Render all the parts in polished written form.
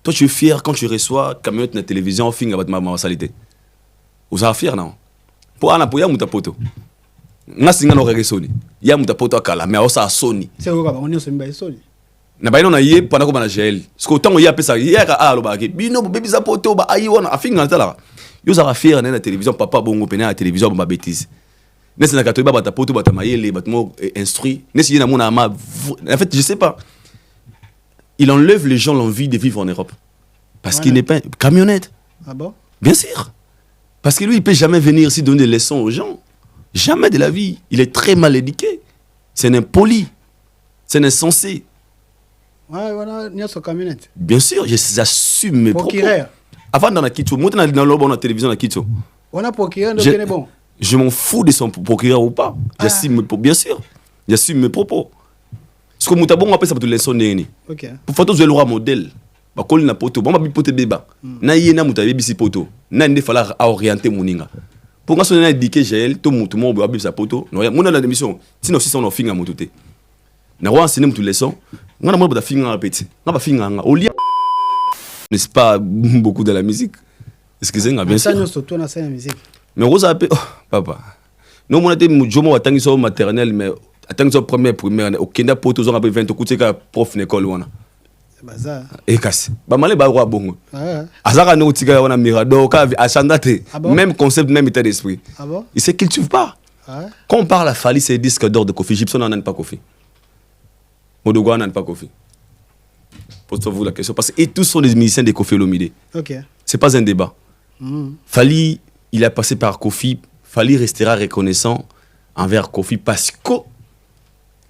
Toi, tu es fier quand tu reçois camionnette na télévision au fin avec ma salité. Vous êtes fier, non? Pour Anna, pour Yamuta Poto. Nga singa no rege Sony. Yamuta Poto akala, mais osa Sony. C'est quoi, on est sur Sony. Na baino na ye pendant ko na gel. Parce que tant ya pesa ya ka alo ba ke. Bino bébé za poto ba ayi wana afinga tala. Yo za fier na télévision papa bongo pena na télévision ba bêtise. Nesi na katoba ba ta poto ba ta mayele ba mo instruit. Nesi na mona ma en fait, je sais pas. Il enlève les gens l'envie de vivre en Europe. Parce qu'il n'est pas camionnette. Ah bon? Bien sûr. Parce que lui, il ne peut jamais venir ici donner des leçons aux gens. Jamais de la vie. Il est très mal éduqué. C'est un impoli. C'est un insensé. Ouais, voilà, il y a son camionnette. Bien sûr, j'assume mes propos. Avant dans la Kitso, moi, dans la télévision, dans la Kitso. On a procureur, donc il est bon. Je m'en fous de son procureur ou pas. J'assume mes propos, bien sûr. J'assume mes propos. Ce que Moutabon appelle ça pour les leçons. Ok. Pour faire le roi modèle. Ba koli na poto ba bi pote beba na yena mutabe bisi poto na ndé fala orienter moninga pour nga sonna indiquer gel to mutu mo ba bisa poto no ya mona la émission sinon si on finga mututé na roi enseigner mutu leçon nga na mo ba finga petit nga ba finga nga au lieu n'est-ce pas beaucoup de la musique excusez-moi bien sûr surtout na scène musique mais rosa oh, papa no mona te mujomo watangi so maternelle mais atangi so première au kenda poto zo nga 20 kutika prof l'école wana bazar et casse ba malé ba roi bongo azaka no tika wana mirador ka achandate même concept même état d'esprit ah bon il sait qu'il tue pas quand on parle à Fally c'est disque d'or de Kofi Gibson n'en a pas Kofi Modogo n'en a pas Kofi posez-vous la question parce que tous sont des musiciens de Kofi Olomide. OK, c'est pas un débat. Fally il a passé par Kofi, Fally restera reconnaissant envers Kofi parce que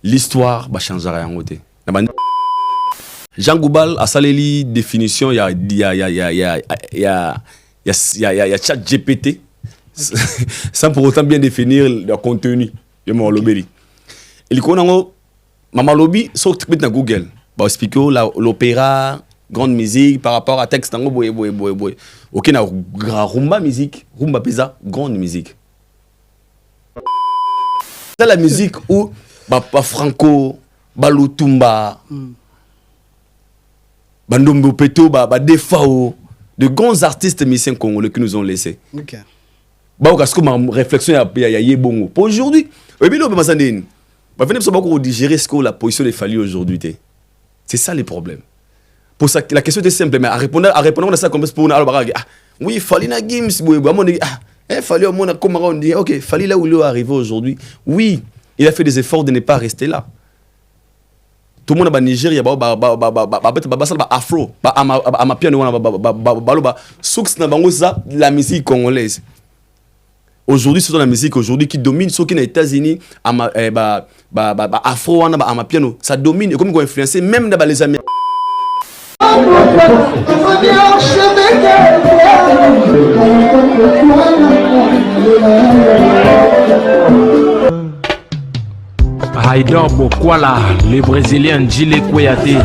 l'histoire va changer rien côté. Jean Goubal a salé définition, il y a chat GPT, sans pour autant bien définir le contenu de mon lobby. Il connaît Maman Lobby, sur Google, bah expliquer l'opéra, grande musique par rapport à texte, ok, na rumba musique, rumba pesa, grande musique. C'est la musique où bah Franco, Balutumba. Bandombo Peto, Defao, de grands artistes musiciens congolais qui nous ont laissés. Ok. Parce que ma réflexion est bon. Pour aujourd'hui, venez digérer ce que la position des Fally aujourd'hui. C'est ça les problèmes. Pour ça, la question est simple, mais à répondre à ça comme pour oui, Fally na Gims, Fally au monde comme on dit, ok, Fally là où il est arrivé aujourd'hui, oui, il a fait des efforts de ne pas rester là. Tout le monde au Nigeria, afro, la musique congolaise. Aujourd'hui, c'est la musique aujourd'hui qui domine, ceux qui sont aux États-Unis, afro, piano, ça domine, et comme ils ont influencé même dans les Américains. Haïdor Bokwala, le Brésilien Gilles Kouyaté.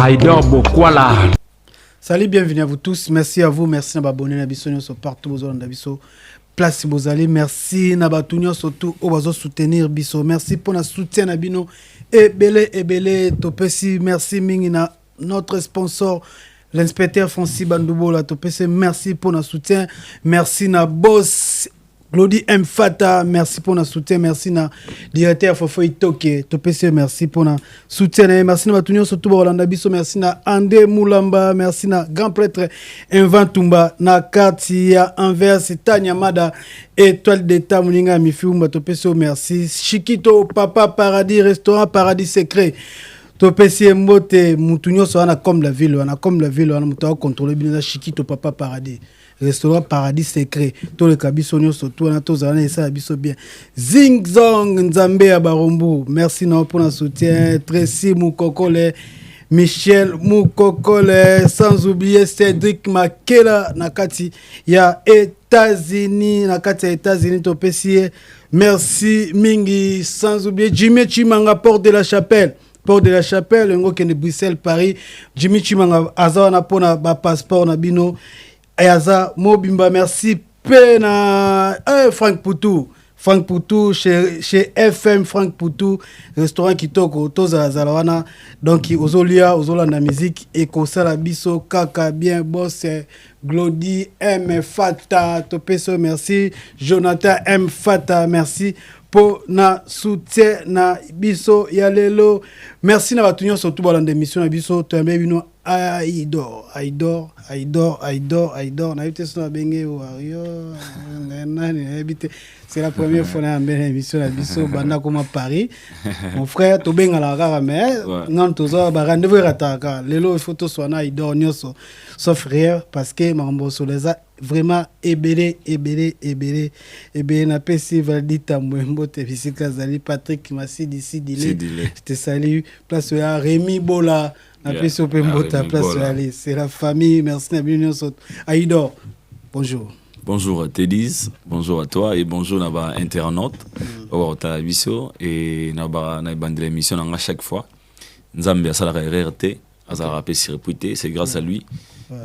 Haïdor Bokwala. Salut, bienvenue à vous tous. Merci à vous, merci à abonner à Nabiso partout aux Nabiso. Place Bozali, merci Nabatunyo surtout au soutenir Biso. Merci pour notre soutien Nabino et Belé Topesi. Merci Mingina, notre sponsor, l'inspecteur Fonsi Bandoubo la Topesi. Merci pour notre soutien. Merci na boss Claudie M. Fata, merci pour notre soutien. Merci na directeur Fofo Itoke. Topesi, merci pour notre soutien. Merci na Batunyo surtout au Nabiso. Merci na Andé Moulamba. Merci na grand prêtre Invantumba. Na Katia Anvers, Tanya Mada. Étoile d'État Moulinga Mifiumba. Topesi, merci. Chiquito, Papa Paradis, Restaurant Paradis Secret. Topesi Mbote, Moutunyo, on a comme la ville. On a comme la ville. On a contrôlé bien Chiquito, Papa Paradis. restaurant Paradis Secret to le kabisonyo surtout na to zana esa biso bien Zing Zong Nzambe ya Barombu merci na pour le soutien Tracy Mukokole Michel Mukokole sans oublier Cédric Makela nakati ya États-Unis nakati ya États-Unis to pesie merci mingi sans oublier Jimmy Chimanga Porte de la Chapelle ngo kende Bruxelles Paris Jimmy Chimanga azawana pona ba passeport na bino ayaza mobimba merci pena Frank Poutou chez FM Frank Poutou restaurant kitoko toza zalawana donc ozola na musique et kosala biso kaka bien boss Glody M Fata topeso merci Jonathan M Fata merci pour na soutien na biso ya lelo merci na batunyo surtout balande émission na biso tombe bino Aïdor na yute so benge wario c'est la première fois na belle émission na biso banda comme Paris mon frère to benga la kaka mais non tozo ba rendez-vous rataka lelo photo so na Aïdor nyoso sauf rien parce que mambo so les a vraiment ebele na pesi Valdita Mwembo te visika zali Patrick Massi d'ici dile je te salue place ya Rémi Bola na pesi Pembota place ya Ali c'est la famille merci na bienvenue sur Aïdor bonjour à Tédis, bonjour à toi et bonjour naba internaute au Talabiso et naba na bande l'émission à chaque fois Nzambe asala RRT azara pesi reputé c'est grâce à lui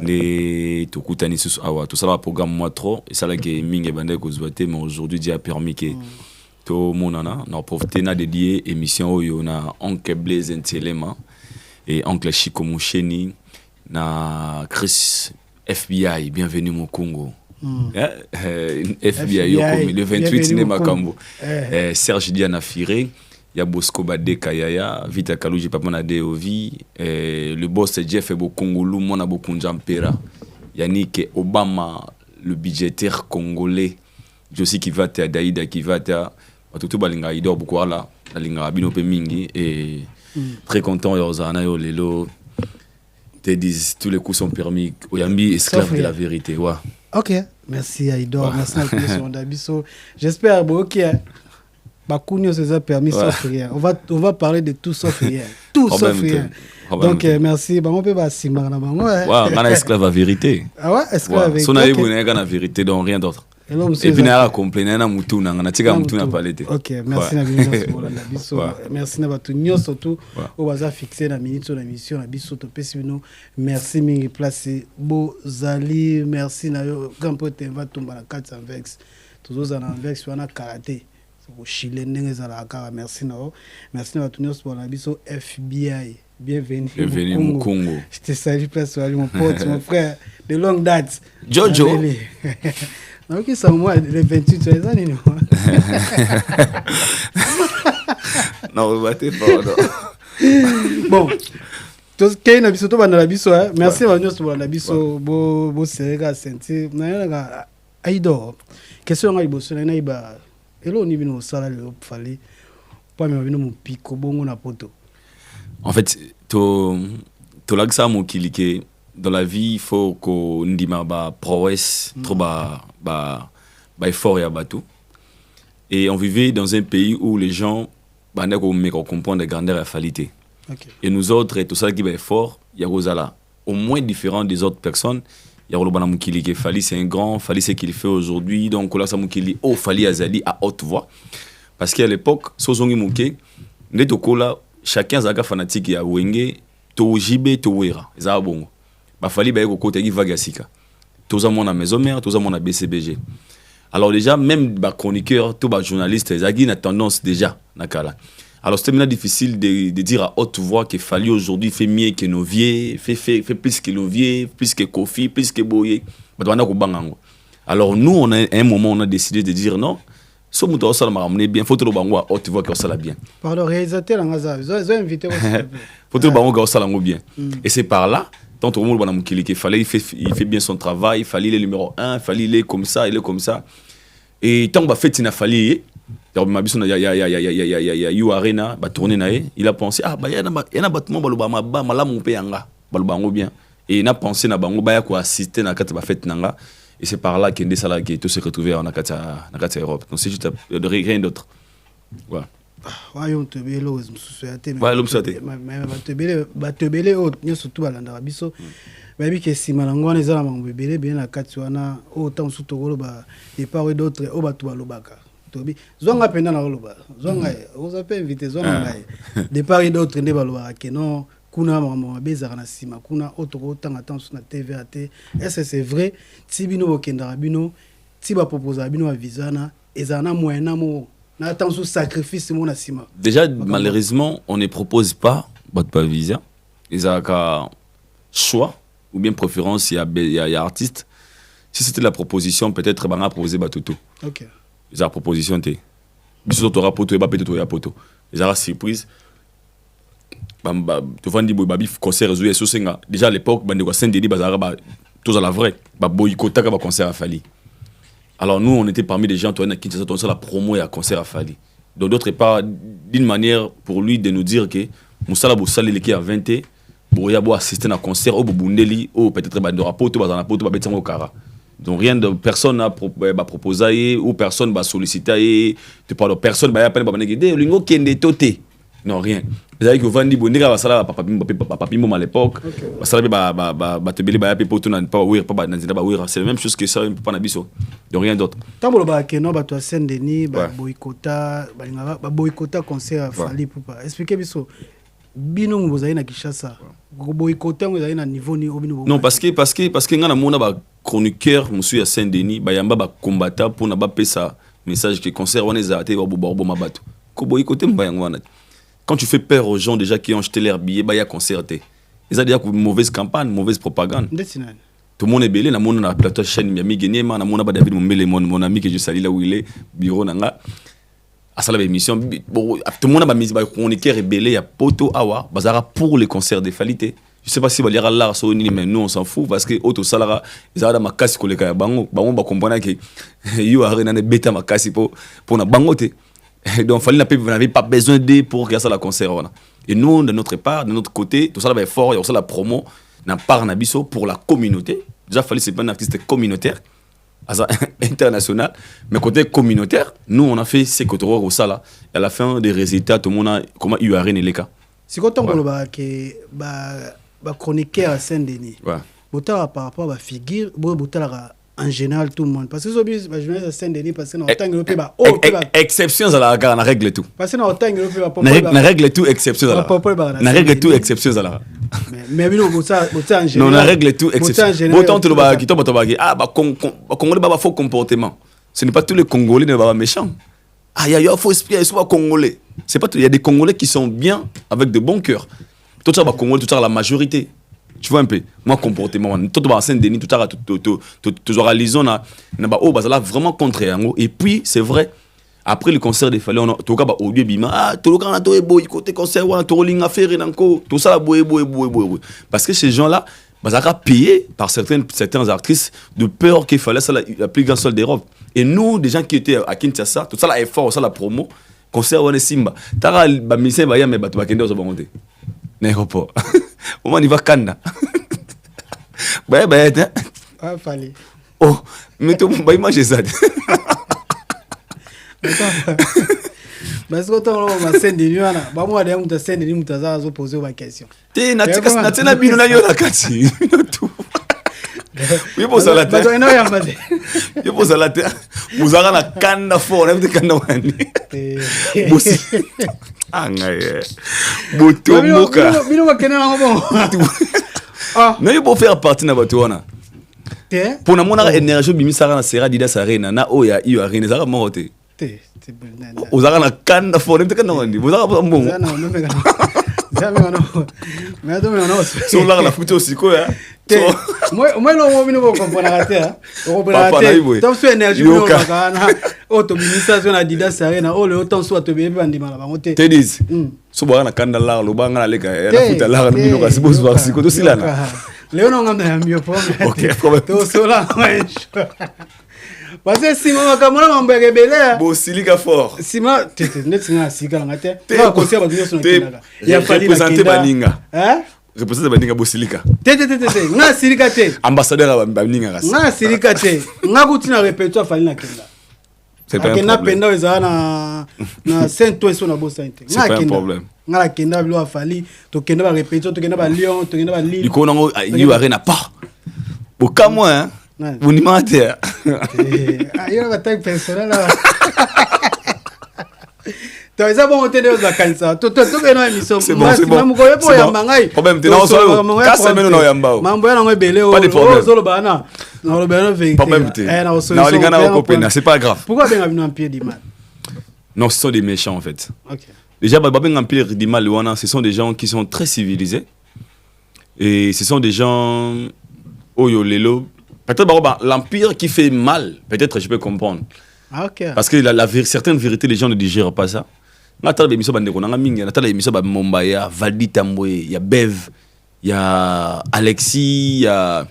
les tokutani sous awa tout ça va programme moi trop et ça là que mingi bande ko zwaté mais aujourd'hui Dieu a permis que to monana na profiter na dédié émission oyo na oncle Blaise Ntelema et oncle Chico Moucheni na Chris FBI bienvenue au Congo FBI le 28 né Makambo Serge Diana Firé il y a Bosco Badeka Yaya, Vita Kalouji Papa na Deovi, le boss Jeff Ebo Congolou, Mona Bokunjampera, Yannick Obama, le budgétaire congolais, Josi Kivata, Daïda Kivata, Batutu Balinga Idor Bukwala, Balinga Abino Pemingi, et très content, Yorzana Lelo, te disent tous les coups sont permis, Oyambi, esclave de la vérité. Ouais. Ok, merci Aïdor, merci Dabiso. J'espère, ok. Bakounio c'est ça permis sauf rien. On va parler de tout sauf rien. Tout sauf rien. Donc merci. Bah on peut pas si marre na bango. Ouais, on a esclave à vérité. Ah ouais, esclave à vérité. Son aïe vous n'avez la vérité donc rien d'autre. Et puis n'a complainer na mutu na tika mutu na palete. OK, merci na biso pour la biso. Merci na batunyo surtout au baza fixé na minute sur la mission na biso to pesino. Merci mingi place Bozali, merci na yo kampote va tomba na 400 vex. Toujours en vex wana karaté. Au Chili, merci na Tunis pour la biso FBI. Bienvenue au Congo. Je te salue place mon pote, mon frère de longue date. Jojo. Non, qui sont moi les 28 tu les années. Non, battez pas. Bon. Tout ce qui est na biso to bana la biso, merci à nous pour la biso bo serega senti. Na Aïdor. Question ngai bosso na iba. En fait, dans la vie, il faut qu'on dise prouesse, trop effort et bateau. Et on vivait dans un pays où les gens comprennent la grandeur et la qualité. Et nous autres, tout ça qui est fort, il y a Rosala. Au moins différent des autres personnes. Il y a Rolobana Moukili qui Fali, c'est un grand, Fali c'est qu'il fait aujourd'hui, donc là ça Moukili, oh Fali Azali à haute voix. Parce qu'à l'époque, Sozongi Mouké, Netokola, chacun zaga fanatique ya Wenge, to Jibe, to Wera, za bongo. Ba Fali ba yeko kote gi vagasika. Toza mon maison mère, toza mon BCBG. Alors déjà, même ba chroniqueur, tout ba journaliste, zagi na tendance déjà nakala. Alors c'était maintenant difficile de dire à haute voix que Fali aujourd'hui fait mieux que nos vieux, fait plus que nos vieux, plus que Kofi, plus que Boye. Alors nous, on a, à un moment, on a décidé de dire non. Si on a bien, il faut que nous à haute voix que ça bien. Pardon, réalisateur, vous avez invité aussi. Il faut que nous ça bien. Et c'est par là, tant que le monde il fait bien son travail, il fallait le numéro 1, il fallait il est comme ça, il est comme ça. Et tant qu'on fait, il a fallu. Il y a eu Arena, il a pensé, ah, il y a un bâtiment, il a bien. Et il a pensé, il a assisté à la fête. Et c'est par là qu'Inde Salah qui tout se retrouvé en Akata Europe. Donc c'est juste rien d'autre. Voilà. Ouais, on te belle aux sociétés. Ouais, l'homme société. Mais te belle au n'y surtout balanda biso. Mais bien que si malango les ala mango belle bien la katsuana autant sous togolo ba et par d'autres au batu balobaka. Tobi zonga penda na loba. Zonga vous avez invité zonga. De part et d'autres ne baloba que non. Kuna mama bezara na sima kuna otoko tanga tansu na TVAT. Est-ce que c'est vrai tibino okenda bino tiba proposer bino visa ezana moyena mo na tansu sacrifice mo na sima. Déjà malheureusement on ne propose pas votre visa. Ils ont qu'un choix ou bien préférence il y a artiste. Si c'était la proposition peut-être banga proposer batuto. OK. Ils ont la proposition té. Biso to rapoto et ba peut-être ya poto. Ils ont la surprise. Tu vois, babi concert réseau SOSenga. Déjà à l'époque, bandeko Saint-Denis bazara ba tous à la vraie, ba boycota ka ba concert à Fali. Alors nous on était parmi les gens qui ont fait la promo et à concert à Fali. Donc d'autre part d'une manière pour lui de nous dire que Moussala Boussali qui a 20 ans, boya bo assister à un concert au Bundeli ou peut-être bandora poto bazana poto ba betango kara. Donc rien de personne n'a proposé ou personne va solliciter tu parles personne ba appelle ba baneke lingo kende toté. Non, rien. C'est-à-dire que Vandi Bondega va savoir papa à l'époque. Va savoir te beli ba pour tout n'en pas ouir pas dans ba ouir. C'est la même chose que ça pas na biso. Donc rien d'autre. Tant que ba que non ba to Saint-Denis ba boycota ba boycota concert Fali Poupa. Expliquez biso. Bino ngozali na Kinshasa. Boycota ngozali na niveau ni obino. Non parce que ngana mona ba chroniqueur monsieur à Saint-Denis ba yamba ba combattant pour na ba pesa message que concert wana ezate ba bo mabato. Ko boycoter mba yango wana. Quand tu fais peur aux gens déjà qui ont acheté leurs billets, il y a concerté. Ils ont déjà une mauvaise campagne, mauvaise propagande. Tout le monde est belé, na mon na plateau chaîne Miami Guinée, na mon David Mumbele, mon ami que je salue là où il est, bureau nanga. À ça la émission, tout le monde a mis ba chroniqueur belé, il y a poto awa, bazara pour les concerts de Falité. Je sais pas si va lire là so ni mais nous on s'en fout parce que auto salara, ils ont ma casse ko le ka bango, bango ba comprendre que you are na beta ma casse pour na bangote. Donc, il n'avait pas besoin d'aide pour faire ça la concert. Et nous, de notre part, de notre côté, tout ça là, fort, il y a aussi la promo, n'a pas un abisso pour la communauté. Déjà, il fallait c'est pas un artiste communautaire, international, mais côté communautaire, nous, on a fait ces côtés au ça là. Et à la fin des résultats, tout le monde a comment il y a rien les cas. Si quand on parle que chroniqueur à Saint-Denis, par rapport à la figure, en général tout le monde parce que je journaliste à Saint-Denis parce que autant européen ba exceptions à la règle tout parce que autant européen na règle tout exceptions à la règle tout exceptions à la mais bino bota en général non na règle tout exceptions autant tout le ba qui tombe Congolais ba faux comportement ce n'est pas tous les Congolais ne ba méchants il y a faux esprit ils sont Congolais c'est pas il y a des Congolais qui sont bien avec de bons cœurs tout ça ba Congolais tout ça la majorité. Tu vois un peu, moi comportement, tout le Saint-Denis, tout le raison na oh bah là vraiment contre et puis c'est vrai après le concert des Fallait on tout cas bah au lieu bima tout le cas on a tout boy côté concert on a tout ligne affaire encore tout ça boy parce que ces gens là bah ça a payé par certains artistes de peur qu'il fallait ça la plus grande salle d'Europe et nous des gens qui étaient à Kinshasa tout ça là effort ça la promo concert on est Simba tara ba mission ba ya mais ba to ba kende zo bangote n'aéroport on y va Kanda. Fallait. Oh, mais tu vas imaginer ça. Parce que quand on va Saint-Denis, on va aller à Saint-Denis, on va poser une question. Tu n'as bino na yo la kati. Oui pour ça la terre. Oui pour ça la terre. Vous avez la Kanda fort, même de Kanda wani. Bosi. Angaye. Boto moka. Bino bakena na bon. Non, il faut faire partie de la voiture. Pour nous, on a énergie, bimi sara na sera dida sarena na oya iyo arena sara mote. Ozara na kanda fo nem te kana wandi. Ozara ba mbongo. Mais non. So la photo aussi quoi. Moi lo bino ko comprendre ate. O comprendre. Tant so énergie bino bakana. Autobimisation na dida sarena o le autant so atobe bandi mala bangote. Te dis. So ba na kanda la lo ba ngana leka na futa la no bino ka sibo so siko to silana. Léon on a mieux problème. OK, problème. To so la. Parce que si maman kamona mambere belé. Bo silika fort. Si ma net singa sika ngate. Ba concert ba dinyo so na. Ya fali présenter baninga. Hein? représentant baninga bosilika te nga silika te ambassadeur baninga ras nga silika te nga kutina répertoire fali na kenda c'est pas un problème penda eza na saint oiseau na bosa inte c'est pas un problème nga la kenda bilo afali to kenda ba répertoire to kenda ba lion to kenda ba lille biko nango yu arena pas boka moi hein bonimate ayo ba taille personnel là tu as bon hôtel de vacances to beno émission c'est bon po ya mangai problème te na so kasa meno na yamba mambo ya ngo belé o zolo bana na lo beno vérité problème te na lingana ko kopena c'est pas grave pourquoi ben avino un pied du mal non ce sont des méchants en fait OK déjà ben un pied du mal wana ce sont des gens qui sont très civilisés et ce sont des gens oyo lelo peut-être l'empire qui fait mal peut-être je peux comprendre OK parce que certaines vérités les gens ne digèrent pas ça. Natala l'émission bandeko nanga mingi natala l'émission ba Mombaya Valdi Tambwe ya Bev ya Alexis ya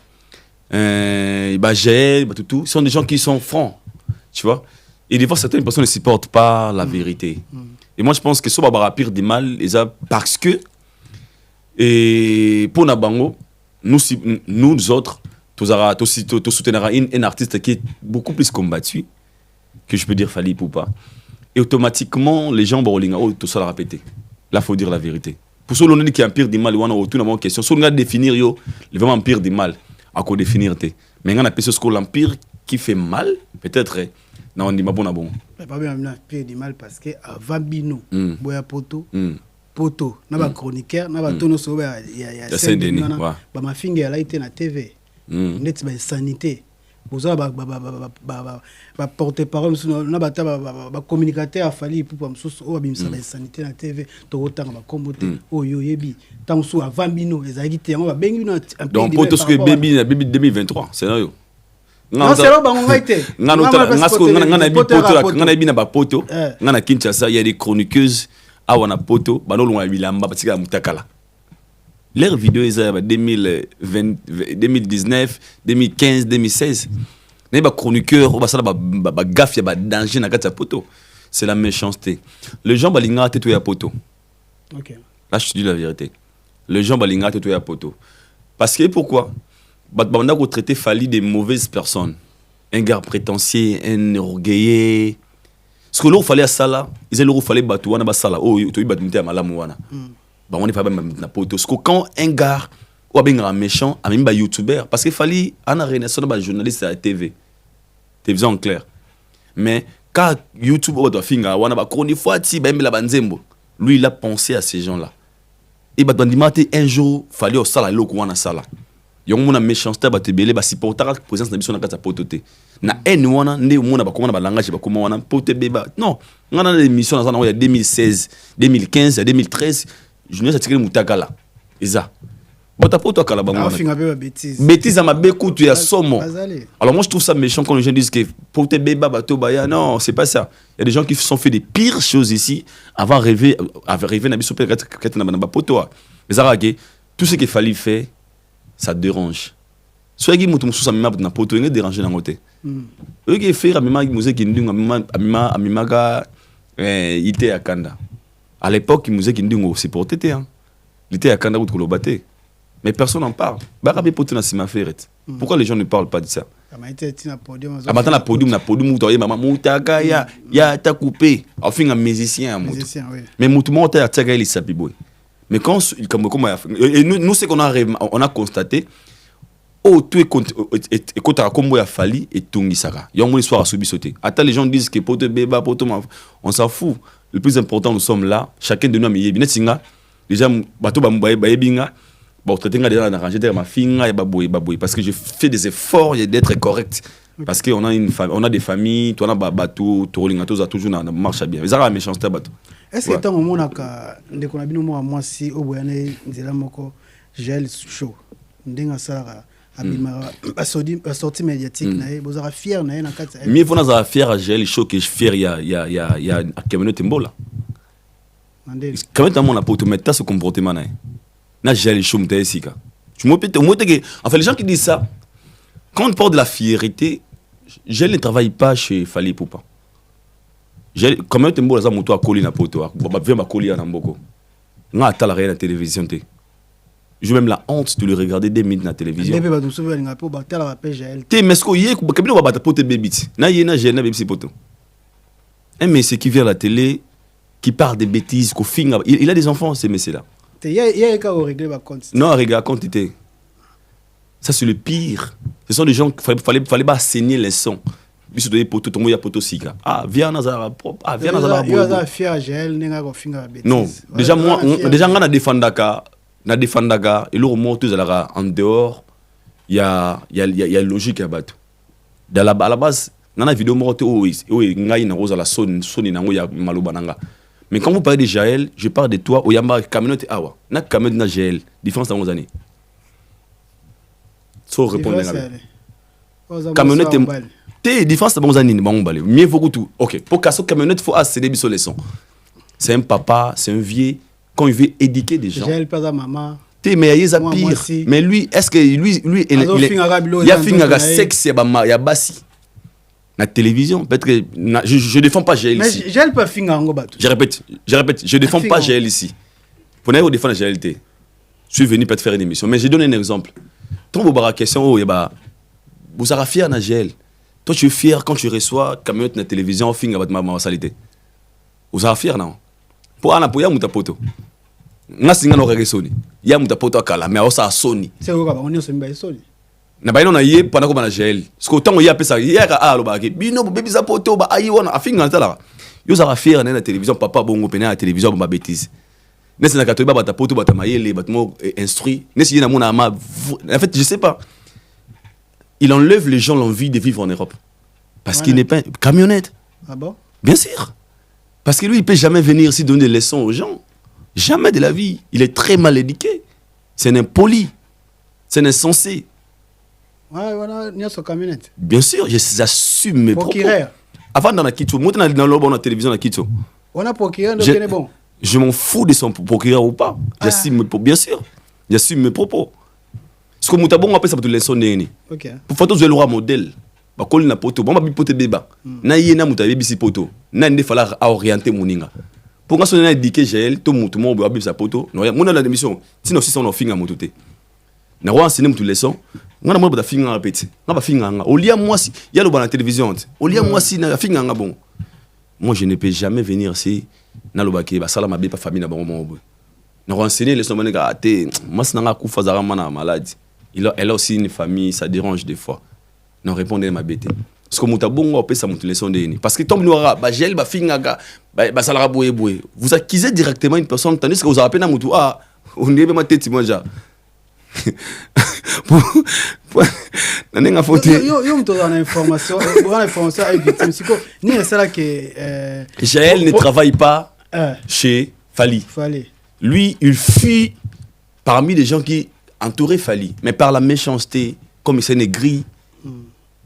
Bagel tout sont des gens qui sont francs tu vois et des fois certaines personnes ne supportent pas la vérité et moi je pense que ça va pire du mal parce que et pour Nabango nous autres tous soutenir un artiste qui est beaucoup plus combattu que je peux dire Fally Ipupa. Et automatiquement, les gens vont tout ça la répéter. Là, il faut dire la vérité. Pour ceux qui ont un pire du mal, on a retourné à mon question. Si on a définir le vraiment pire du mal, à quoi définir te. Mais on a ce que l'empire qui fait mal, peut-être, non, on dit bon. Pas bien un pire du mal parce que avant Bino, boya poto, na ba chroniqueur, na ba tono so ya Saint-Denis, ba ma finga ya été na TV. Net ba sanité. Boza ba porte-parole na ba communicateur a Fally Ipupa msusu o bimisa ba sanité na TV to otanga ba kombote oyo yebi tant sou avant Bino ezaki te ngo ba bengi na donc pour tout ce que baby 2023 c'est là yo non c'est là ba ngaite ngana bi poto ngana bi na ba poto ngana Kinshasa il y a des chroniqueuses a wana poto ba no longa bilamba batika mutakala. Leurs vidéos, ils ont 2019, 2015, 2016. Les chroniqueurs, il y a danger dans la poto. C'est la méchanceté. Les gens balinga te à poto. OK. Là, je te dis la vérité. Les gens balinga te à poto. Parce que pourquoi? On a traité Fally des mauvaises personnes. Un gars prétentieux, un orgueillé. Ce que l'on fallait à ça là, ils ont fallait battre wana basala. Oh, tu es battu à malamu wana. Bah on n'est pas même na poto. Parce que quand un gars ou un méchant, a même un youtubeur, parce qu'il fallait un renaissance de journaliste à la TV, télévision en clair. Mais quand YouTube ou doit finir, on a pas connu fois ti ben la banzembo. Lui il a pensé à ces gens-là. Et bah bandimate un jour fallait au sala loko wana sala. Yon mona méchanceté ba te belé ba supporter la présence na biso na kata poto te. Na en wana nde mona ba comment ba langage ba comment wana poto beba. Non, on a l'émission dans il y a 2016, 2015, 2013. Je ne sais pas si mutakala eza bota poto kala bango bêtise à ma beku tu ya somo. Alors moi je trouve ça méchant quand les gens disent que pour te beba bato baya non c'est pas ça. Il y a des gens qui sont fait des pires choses ici avant rêver na biso peut être na ba poto mais arake tout ce qu'il fallait faire ça dérange soit qui mutu mususa mima na poto nge déranger na ngote eux qui faire mima musique ndinga mima ga ité akanda. À l'époque, il nous dit que c'est pour t'aider. Il était à Kanda ou Kolobate. Mais personne n'en parle. Pourquoi les gens ne parlent pas de ça? Maintenant, la podium, t'as coupé. Enfin, un musicien. Mais Moutoumou, t'as tiré les sapiboy. Mais quand, et nous, ce qu'on a constaté, oh, tout est quand t'as combo à Fally et Tungisaka. Il y a une histoire à Sobisoté. Attends, les gens disent que pour te béba, pour te on s'en fout. Le plus important, nous sommes là. Chacun de nous a mis bien. Déjà, bateau bambaye baebinga. Bon, traiter déjà dans ranger ma finga et baboui. Parce que je fais des efforts d'être correct. Parce qu'on a on a des familles, toi on a bateau, tolingato ça toujours na marche bien. Mais ça la méchanceté bateau. Est-ce que tant au moment ka ndeko na bino moi si au boyane nzela moko gel show. Ndenga sala abima sortie médiatique na bozara fier na kati. Mieux faut na fier à gel show que je fier ya communauté mbola. Quand même mon apôtre mettre ce comportement na. Na gel show mtaesika. Tu m'opite que enfin les gens qui disent ça quand on parle de la fierté, gel ne travaille pas chez Fally Ipupa. Gel comment tu mbola za moto a coller na poto ba vient ba coller na mboko. Nga ata la réelle télévision te. j'ai même la honte de le regarder des minutes à la télévision. Mais est-ce un monsieur qui vient à la télé, qui parle des bêtises, il a des enfants, ces messieurs-là. Non, régler la quantité. Ça, c'est le pire. Ce sont des gens qu'il fallait pas saigner les sons. Ah, viens dans la propre. Ah, viens dans la non, déjà, moi, déjà, on a défendu na défendaga et le mot tous en dehors il y a logique à battre à la base dans la vidéo morte ngai na rosa la soni nango ya malobananga mais quand vous parlez de Jaël je parle de toi oyamba camionnette awa na camionnette na Jaël différence dans vos années so répondre là camionnette té différence dans vos années bon balé mieux faut tout OK pour casser camionnette faut accéder biso les sons c'est un papa c'est un vieux quand il veut éduquer des gens. J'ai pas maman. Mais il y a pire. Mais lui, est-ce que lui il y a fingaga sexe ya basi. La télévision, peut-être que je défends pas Jaël ici. Mais Jaël pas fingaga bateau. Je répète, je défends pas Jaël ici. Pour n'aller défendre Jaël té. Je suis venu peut-être faire une émission, mais je donne un exemple. Ton bobara question oh yaba vous serez fier na Jaël. Toi tu es fier quand tu reçois camionnette na télévision fingaga ma salité. Vous serez fier non? Pour ana poya mutapoto nga singa no regresoni ya mutapoto akala mais osa soni c'est quoi on est sur mba soni na baino na ye pana ko bana Jaël parce que tango ya pesa ya ka alo ba ke bino bebi za poto ba ayi wana afinga ntala yo za faire na télévision papa bongo pena na télévision ba bêtise nesi na katoba bata poto bata mayele batmo instruit nesi na mona ma en fait je sais pas il enlève les gens l'envie de vivre en Europe parce qu'il n'est pas camionnette. Ah bon? Bien sûr. Parce que lui, il ne peut jamais venir ici donner des leçons aux gens. Jamais de la vie. Il est très mal éduqué. C'est un impoli. C'est un insensé. Ouais, voilà, il y a son camionnette. Bien sûr, j'assume mes propos. Avant, dans la Kitso, moi, dans la télévision, dans la Kitso. On a procureur, donc il est bon. Je m'en fous de son procureur ou pas. J'assume mes propos. Bien sûr. J'assume mes propos. Ce que Moutabon appelle ça pour les leçons. Ok. Pour faire tous les modèle. Bakoli na poto bon ba bipote beba na yena mutabe bisi poto na ndé fala orienter moninga pour nga sonna indiquer Jaël to mutu mo ba bisa poto no mona la démission sinon si son finga mututé na roi enseigner mutu leçon nga na mo ba finga répéter nga ba finga nga au lieu moi si ya lo ba na télévision au lieu moi si na finga nga bon moi je ne peux jamais venir ici na lo ba ke ba sala mabe pa famille na bon bon na roi enseigner leçon manega até moi si na nga kufa zara mana maladie elle a aussi une famille ça dérange des fois. Non, répondez à ma bête. Parce que Moutabongo a fait ça, leçon de parce que tant que Jaël va fingaga, ça la boué boué. Vous accusez directement une personne, tandis que vous avez peine à Moutou. Ah, on est même à tête, moi, déjà. N'en faut-il. Yo, me donne l'information. L'information est victime. C'est quoi? Ni c'est là que. Jaël ne travaille pas chez Fali. Lui, il fuit parmi les gens qui entouraient Fali, mais par la méchanceté, comme il s'est négri.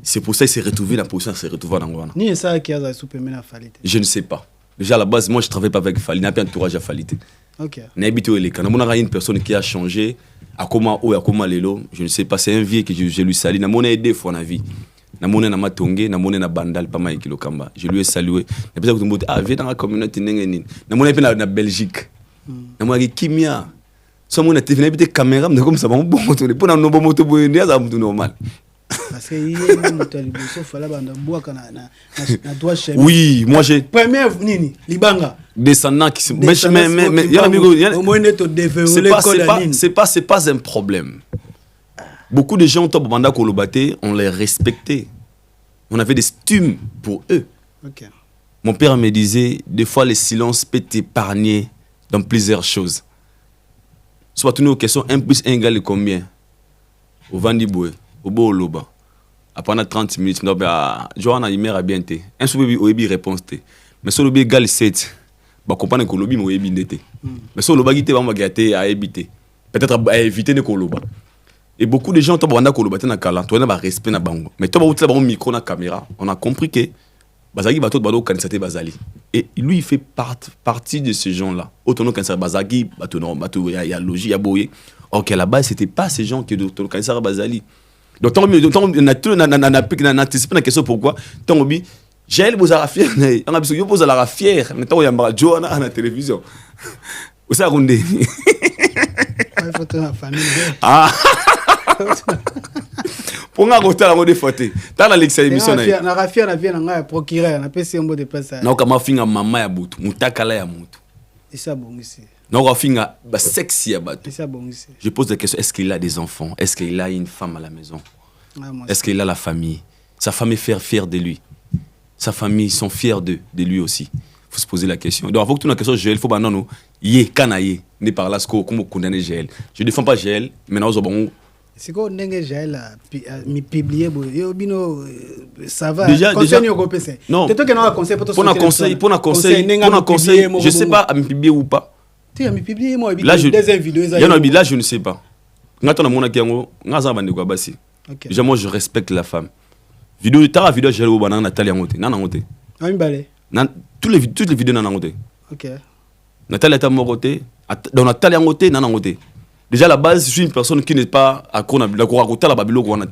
C'est pour ça qu'il s'est retrouvé dans la position, s'est retrouvé dans Rwanda. Ni ça qui a supprimé la Fali. Je ne sais pas. Déjà à la base, moi je ne travaille pas avec Fali, il n'y a pas entourage à Fali. Ok. On a une personne qui a changé, à comment ou à comment lelo, je ne sais pas, c'est un vieux que je lui salue. On a aidé fois dans la vie. On a matongé, on a bandal, pas mal kilo kamba. Je lui ai salué. Et puis on a viens dans la communauté n'engeni. On a été dans la Belgique. On a dit Kimia. Si on a été venu avec caméra, mais comme ça, on bon moto, pour nous bon moto, pour nous ça normal. Parce que il faut oui, moi j'ai. Première, Nini, Libanga. Descendant qui se. Mais c'est pas un problème. Beaucoup de gens, top banda Kolobate, on les respectait. On avait des stums pour eux. Okay. Mon père me disait, des fois, le silence peut t'épargner dans plusieurs choses. Soit toutes nos questions, 1 plus 1 égale combien? Au Vandiboué. Au beau loba. Après 30 minutes, nous avons Johanna Imer a bien été. Un soubi au ébi réponse. Mais sur le bé gal 7, bah comprendre que l'obi m'a ébi n'était. Mais sur le loba qui était vraiment gâté à éviter. Peut-être à éviter ne koloba. Et beaucoup de gens ont banda koloba na kala, toi na respect na bango. Mais toi ba utla micro na caméra, on a compris que Bazagi bato bado kanisate bazali. Et lui il fait partie de ces gens-là. Autant que Bazagi bato non bato ya logique ya boye. OK, là-bas c'était pas ces gens qui de kanisara bazali. Donc, on a anticipé la question pourquoi. Tant que Jaël vous a fier, on a besoin de la fier, mais tant qu'il y a Johanna à la télévision. Vous savez, Il faut la famille. Ah. Pour nga côté la mode photo. Dans l'élection émission na. Na rafia na vient nga procureur na pesi mbo de place. Na kama finga mama ya butu, mutakala ya mutu. Isa bongisi. Na ka finga ba sexy ya batu. Isa bongisi. Je pose la question, est-ce qu'il a des enfants? Est-ce qu'il a une femme à la maison? Est-ce qu'il a la famille? Sa famille est fière de lui. Sa famille sont fiers de lui aussi. Il faut se poser la question. Donc, avant que tu aies une question, GL, il faut que nous yé, kanaye, ne par là, comment condamner GL. Je ne défends pas GL, mais nous avons. C'est quoi n'engage GL à publier? Ça va. Déjà. Non. C'est toi qui as un conseil pour un conseil, je ne sais pas à me publier ou pas. Tu as publié moi. Là, je ne sais pas. Déjà, moi, je respecte la femme. Ta vidéo, j'ai eu Nathalie Angote. Toutes les vidéos, Nanangote. Ok. Nathalie est à mon côté. Dans Nathalie Angote, Nanangote. Déjà, à la base, je suis une personne qui n'est pas à quoi la Babylone.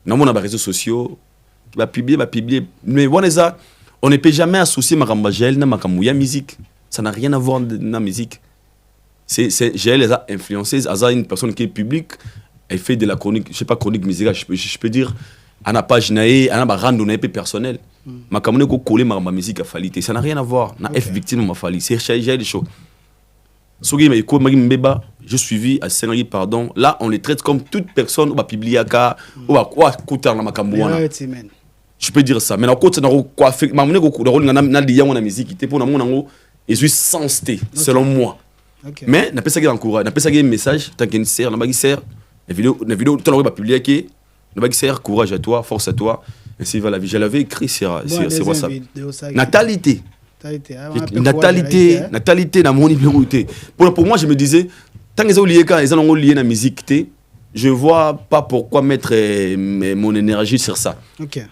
Dans mon réseaux sociaux, qui va publier. Mais on ne peut jamais associer ma Gel à ma musique. Ça n'a rien à voir avec la musique. Gel, elle a influencé, elle a une personne qui est publique. Elle fait de la chronique, je ne sais pas, chronique musicale, je peux dire, à la page, à la randonnée personnelle. Ma caméra ko collé ma musique à Falité, ça n'a rien à voir. Na F victime ma Fali, c'est des choses. Sogi ma éco mbeba, je suivi à Sénégal pardon. Là, on les traite comme toute personne ou va publier ka ou à quoi coûter la makamboana. Je peux dire ça. Mais na côté na quoi fait ma monnaie ko rôle na liya na musique, était pour na monango et suis sensé selon moi. Mais n'a pas ça qui encourage, n'a pas ça qui message tant qu'une sert, na ba qui sert. La vidéo, tu l'as publié qui courage à toi, force à toi. Ainsi va la vie. Je l'avais écrit sur WhatsApp. Natalité, dans mon numéro. Pour moi, je me disais, tant qu'ils ont lié quand ils ont lié la musique, je vois pas pourquoi mettre mon énergie sur ça.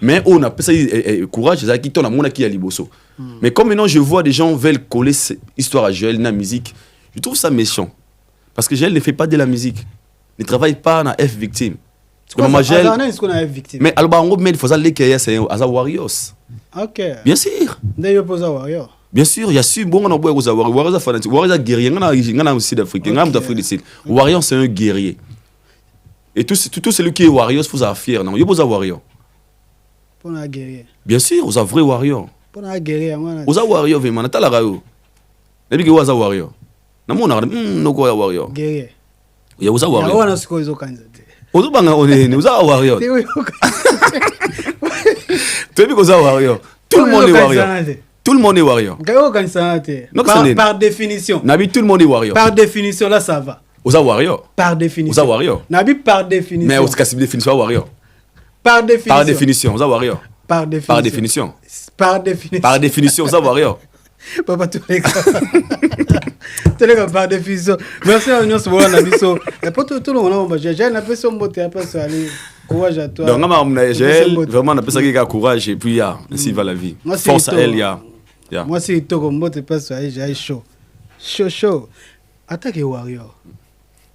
Mais on a ça courage, c'est ça qui tourne à mon qui a liboso. Mais comme maintenant je vois des gens veulent coller cette histoire à Joël dans la musique, je trouve ça méchant. Parce que Joël ne fait pas de la musique. Ne travaille pas dans F victime. Mais Albango il faut aller qu'il y a Warriors. OK. Bien sûr. Bien sûr, il y a su bon on a beau Warriors fanatique. Warriors guerrier, on a aussi d'Afrique, on a d'Afrique du Sud. Warriors c'est un guerrier. Et tout celui qui est Warriors faut être fier non. Il faut Warriors. Pour un guerrier. Bien sûr, vous avez vrai Warriors. Pour un guerrier, vous avez Warriors vraiment, na tala rayo. Nabi que vous avez Warriors. Na mo na no ko Warriors. Guerrier. Il y a vous avez Warriors. On a ce qu'ils ont kanza. Ozobanga on vous avez Warriors. Tu veux que vous avez Warriors. Tout le monde est Warriors. Tout le monde est Warriors. Par définition. Nabi tout le monde est Warriors. Par définition là ça va. Vous avez Warriors. Par définition. Vous avez Warriors. Nabi par définition. Mais vous cassez définition Warriors. Par définition. Par définition, vous avez Warriors. Par définition. Par définition. Par définition. Par définition, vous avez Warriors. Papa tous les gars. Tous les gars par définition. Merci à nous ce moment là biso. Et pour tout le monde j'ai une impression beauté après ça aller courage à toi. Donc j'ai vraiment une impression qu'il a courage et puis ainsi va la vie. Force à elle il y a. Moi c'est tout comme beauté pas ça j'ai chaud. Chaud. Attaque Warrior.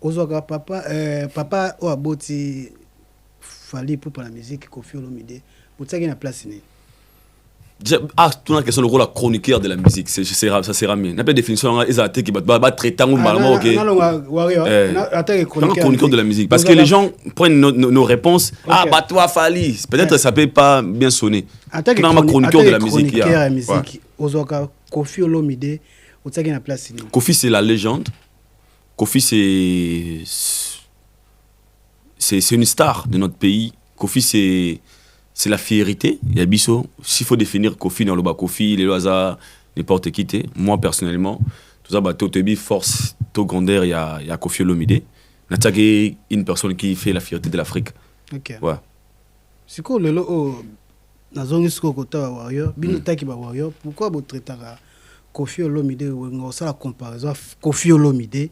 Ozoka papa o aboti Fali pour la musique Koffi Olomide. Pour ça qu'il y a place ni. Tout la question le rôle chroniqueur de la musique, ça sera mieux. N'a pas de définition, ils ont qui va traiter en normalement OK. Chroniqueur de la musique parce que les gens prennent nos réponses. Ah bah toi Fali, peut-être ça peut pas bien sonner. Normalement chroniqueur de la musique. Ozoka Koffi Olomide, pour ça qu'il y a place ni. Koffi c'est la légende. Koffi c'est une star de notre pays. Koffi c'est la fierté. Il y a Bisso. S'il faut définir Koffi dans le bas, Koffi, les hasards, n'importe qui. Moi, personnellement, tout ça, Totebi, force, to grandeur, il y a Koffi Olomide. Natake, une personne qui fait la fierté de l'Afrique. Ok. Ouais. C'est quoi le lot dans zone isko kota warrior, bino taki ba warrior, pourquoi vous traitez Koffi Olomide ou ça la comparaison Koffi Olomide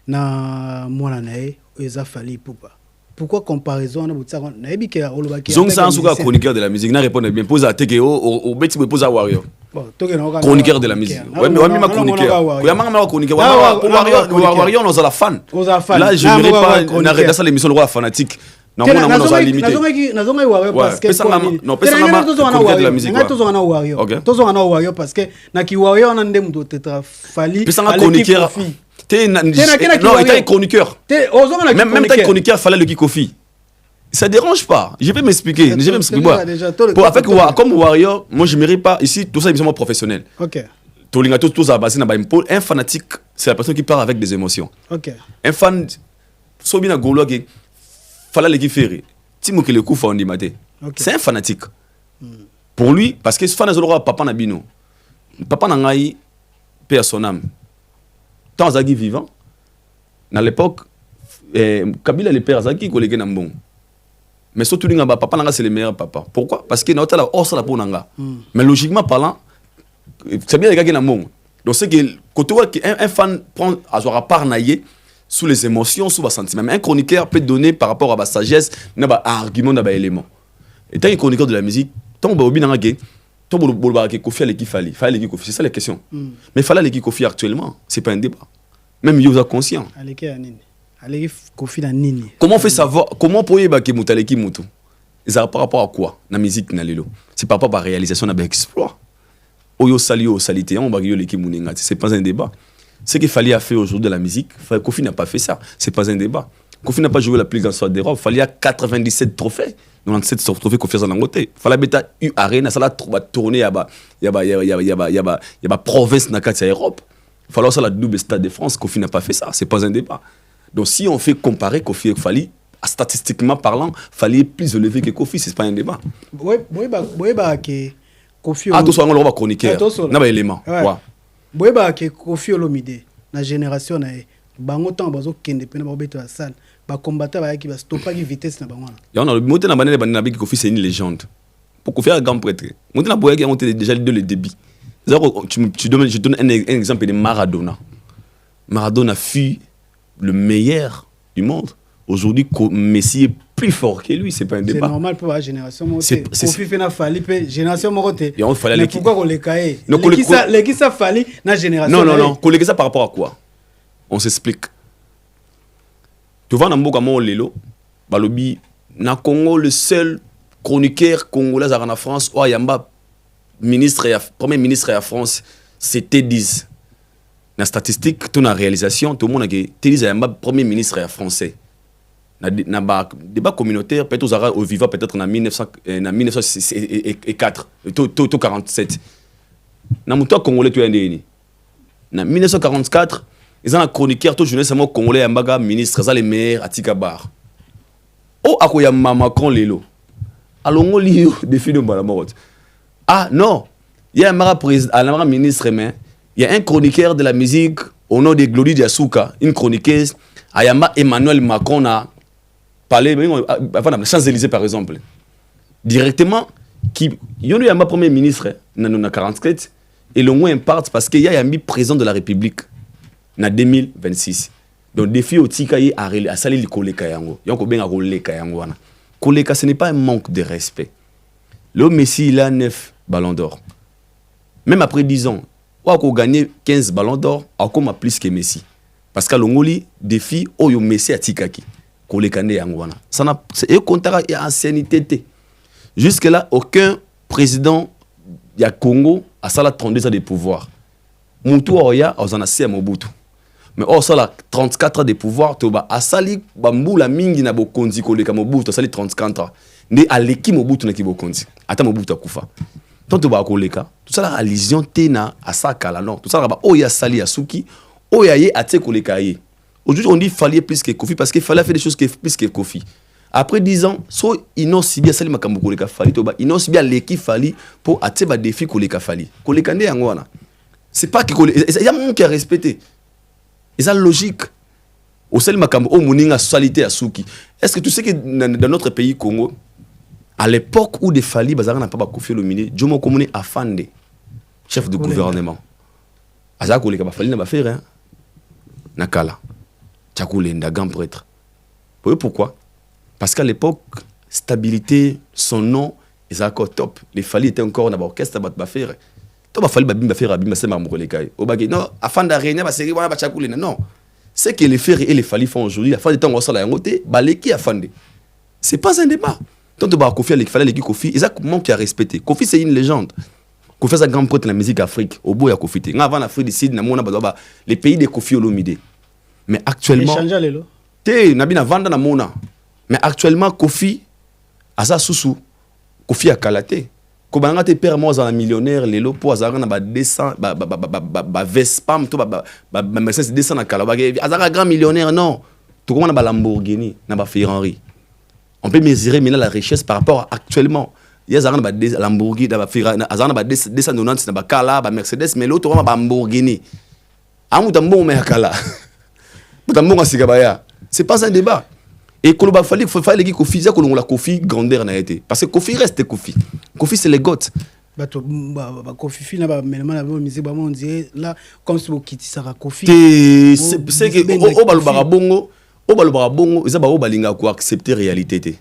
na mwana nae eza Fali Ipupa. Pourquoi comparaison na butsa na ebike olobaki Zong sans souka chroniqueur de la musique na répondre bien pose à teke au beti pose à warrior. Bon, toke na chroniqueur de la musique. Ouais mais ma chroniqueur. Ya mama chroniqueur. Warrior nous la fan. Là je ne pas na ça l'émission le roi fanatique. Non on a limité. Nazonga warrior parce que non pesa mama chroniqueur de la musique. Tozonga warrior. Tozonga warrior parce que na ki warrior na ndem do tetra Fali. Pesa chroniqueur. Non, il était chroniqueur. Même tant chroniqueur, il fallait le Kofi. Ça dérange pas. Je vais m'expliquer. Comme Warrior, moi je ne mérite pas. Ici, tout ça, ils sont professionnels. Ok. Un fanatique, c'est la personne qui parle avec des émotions. Ok. Un fan, Sobina Golo, il fallait le faire. Timo qui le coup fait c'est un fanatique. Pour lui, parce que ce fan est papa Nabino. Papa Nangaï, paix à son âme. Tant Zagi vivant, à l'époque, Kabila le père Zagi collègue Nambon. Mais surtout, papa Nanga c'est le meilleur papa. Pourquoi? Parce que notre la hausse la pour Nanga. Mais logiquement parlant, c'est bien les gars qui Nambon. Donc c'est que quand un fan prend à part naïe sous les émotions, sous les sentiments. Mais un chroniqueur peut donner par rapport à sa sagesse, un argument, un élément. Et tant que chroniqueur de la musique, tant que Bobi Nanga tant que Kofi allait qu'il fallait Kofi, c'est ça la question. Mais il fallait aller Kofi actuellement, c'est pas un débat. Même il est conscient. Comment fait savoir, comment pour y que Moutaleki Moutou? C'est par rapport à quoi? La musique c'est par rapport à la réalisation d'un exploit. Oyo sali o salité, on va l'équipe Mouninga, c'est pas un débat. Ce qu'il fallait faire aujourd'hui de la musique, Kofi n'a pas fait ça, c'est pas un débat. Kofi n'a pas joué la plus grande soirée d'Europe, il fallait 97 trophées. 97 trophées Kofi en Angoté. Il fallait mettre une arène, ça va tourner à la province de l'Europe. Il fallait aussi la double stade de France. Kofi n'a pas fait ça, c'est pas un débat. Donc si on fait comparer Kofi et Fali, statistiquement parlant, il fallait plus élevé que Kofi, c'est pas un débat. Oui, Kofi. Ah, tout ça, on va chroniquer. On a un élément. Oui, Kofi Olomide, la génération, bango temps bazo kende pena ba beto la salle ba combattre ba qui va stopper la vitesse na bango ya on a monté na banane banana bi Kofi c'est une légende pour Kofi un grand prêtre monté na boya qui a monté déjà le débit je donne un exemple de Maradona. Maradona fut le meilleur du monde. Aujourd'hui Messi est plus fort que lui, c'est pas un débat. C'est normal pour la génération Kofi fait na Fali pe génération Moroté. Mais pourquoi on les caille les qui ça Fali na génération non collègue ça par rapport à quoi? On s'explique. Tu vois, dans le Lelo, Balobi, na Congo, le seul chroniqueur congolais en France, ou Yamba, premier ministre de France, c'était T10. Dans la statistique, tout dans la réalisation, tout le monde a dit T10 Yamba, premier ministre français. Dans le débat communautaire, peut-être au vivant, peut-être en 1904, 47. Dans le temps congolais, tu as dit. En 1944, ils ont un chroniqueur, tout jeunesse congolais, un ministre, ça les meilleurs à Tikabar. Oh, à quoi y a Macron Lelo? Alors, on lit défi de Balamorot. Ah non, il y a un ministre, mais il y a un chroniqueur de la musique au nom de Glody Diasuka, une chroniqueuse, Ayama Emmanuel Macron a parlé, avant la Champs-Élysées par exemple. Directement, il y a un premier ministre, en 47, et le moins imparte parce qu'il y a un président de la République. En 2026. Donc, défi au Tikaye à salir le Koleka Yango. Yango ben à Koleka Yango. Koleka, ce n'est pas un manque de respect. Le Messi, il a 9 ballons d'or. Même après 10 ans, on a gagné 15 ballons d'or, on a plus que Messi. Parce que l'Ongoli, défi, au Messi à Tikaki. Koleka Yango. C'est un contrat et ancienneté. Jusque-là, aucun président du Congo a ça 32 ans de pouvoir. Moutou Oya, on a assez à Mobutu. Mais ça la 34 ans de pouvoir, tu vas asali bamboula mingi na bokonzi koleka Mobutu, asali 34 ans. Ne aleki Mobutu na ki bokonzi. Ata Mobutu akufa. Tant tu vas koleka, tout ça la allusion tena asaka la non. Tout ça la oya sali asuki, oya ye ate koleka ye. Aujourd'hui on dit fallait plus que Kofi parce qu'il fallait faire des choses plus que Kofi. Après 10 ans, so ino sibia sali makambo koleka fali to ba ino sibia leki fali pour ate ba défi koleka fali. Koleka nde yango wana. C'est pas qu'il y a un monde qui a respecté. Et ça logique. Au seul makambo au moninga socialité à Souki. Est-ce que tu sais que dans notre pays Congo, à l'époque où des Fali bazara n'a pas Kofi Olomide, Jomo Komone Afande, chef de gouvernement. Azaka ko le ka Fali na ba faire hein. Nakala. Tchakoule ndagam prêtre. Vous voyez pourquoi? Parce qu'à l'époque, stabilité, son nom, ils étaient encore top. Les Fali étaient encore dans l'orchestre ba faire. Toi, il fallait faire abîmer c'est marmot les cailles. Non, afin d'arrêter, bah c'est voilà, bah tchakoulé. Non, c'est que les Ferré et les Fali font aujourd'hui. La fin du temps, on sort la ngoté, bah les qui afandé. C'est pas un débat. Tant que bah Kofi, il fallait les Kofi, ils ont comment qui a respecté. Kofi c'est une légende. Kofi est un grand prêtre de la musique Afrique. Au bout, il y a Kofi. Avant l'Afrique du Sud, les pays de Kofi Olomide. Mais actuellement. Nabina Vanda na Mona. Mais actuellement, Kofi, Asa Susu, Kofi a Kalate. Kobanga te père moi un millionnaire, les lots pour Azara na 200, Vespam, Mercedes 200 na Kalaba. Azara grand millionnaire, non. Tout le monde a Lamborghini, na Ferrari. On peut mesurer maintenant la richesse par rapport à actuellement. Il y a des Lamborghini, des 290 na Kala, Mercedes, mais l'autre on a Lamborghini. Amu tambo me Kala. Tambo Sigabaya. C'est pas un débat. Et Koloba fallait que Kofi ça la Kofi grandeur n'a été parce que Kofi reste Kofi. Kofi c'est les goth. Kofi fina ba la musique ba on dirait là comme si Kiti Sara Kofi. C'est que au balobara bongo, ils ba balinga ko accepter réalité.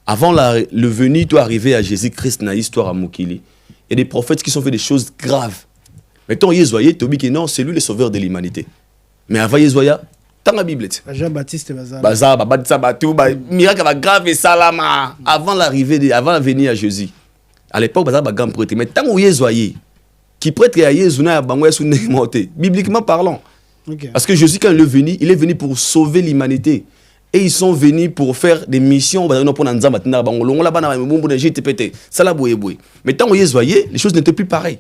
Avant le venir toi arriver à Jésus-Christ na histoire à Mokili. Il y a des prophètes qui sont fait des choses graves. Mais tant Yezoye Tobi que non, c'est lui le sauveur de l'humanité. Mais avant Yezoya dans la Bible. Jean-Baptiste miracle va grave et salama avant la venue à Jésus. À l'époque Bazaba grand prêtre mais tant où Yezoye qui prêtre à Jésus na bango sou monté bibliquement parlant. Okay. Parce que Jésus quand il est venu pour sauver l'humanité et ils sont venus pour faire des missions pour nzamba tina bango longo la bana mbombo de JTPT sala boye. Mais tant où Yezoye les choses n'étaient plus pareilles.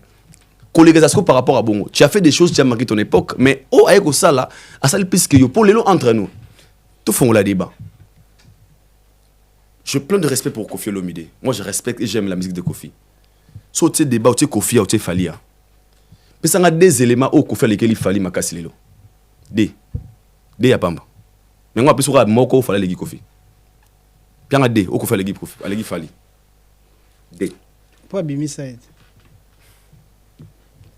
Par rapport à Bongo. Tu as fait des choses, tu as marqué ton époque, mais au aïko ça là, à ça le plus que yo pour les lots entre nous. Tout font la débat. Je plein de respect pour Kofi Olomide. Moi je respecte et j'aime la musique de Kofi. So tu débat ou tu Kofi ou tu Falia. Mais ça a des éléments au Kofi lesquels il fallait makasi lelo. Des ya pamba. Mais moi plus sur moko fallait les Kofi. Bien à des au Kofi les Kofi, les fallait. Des. Pas bimisa.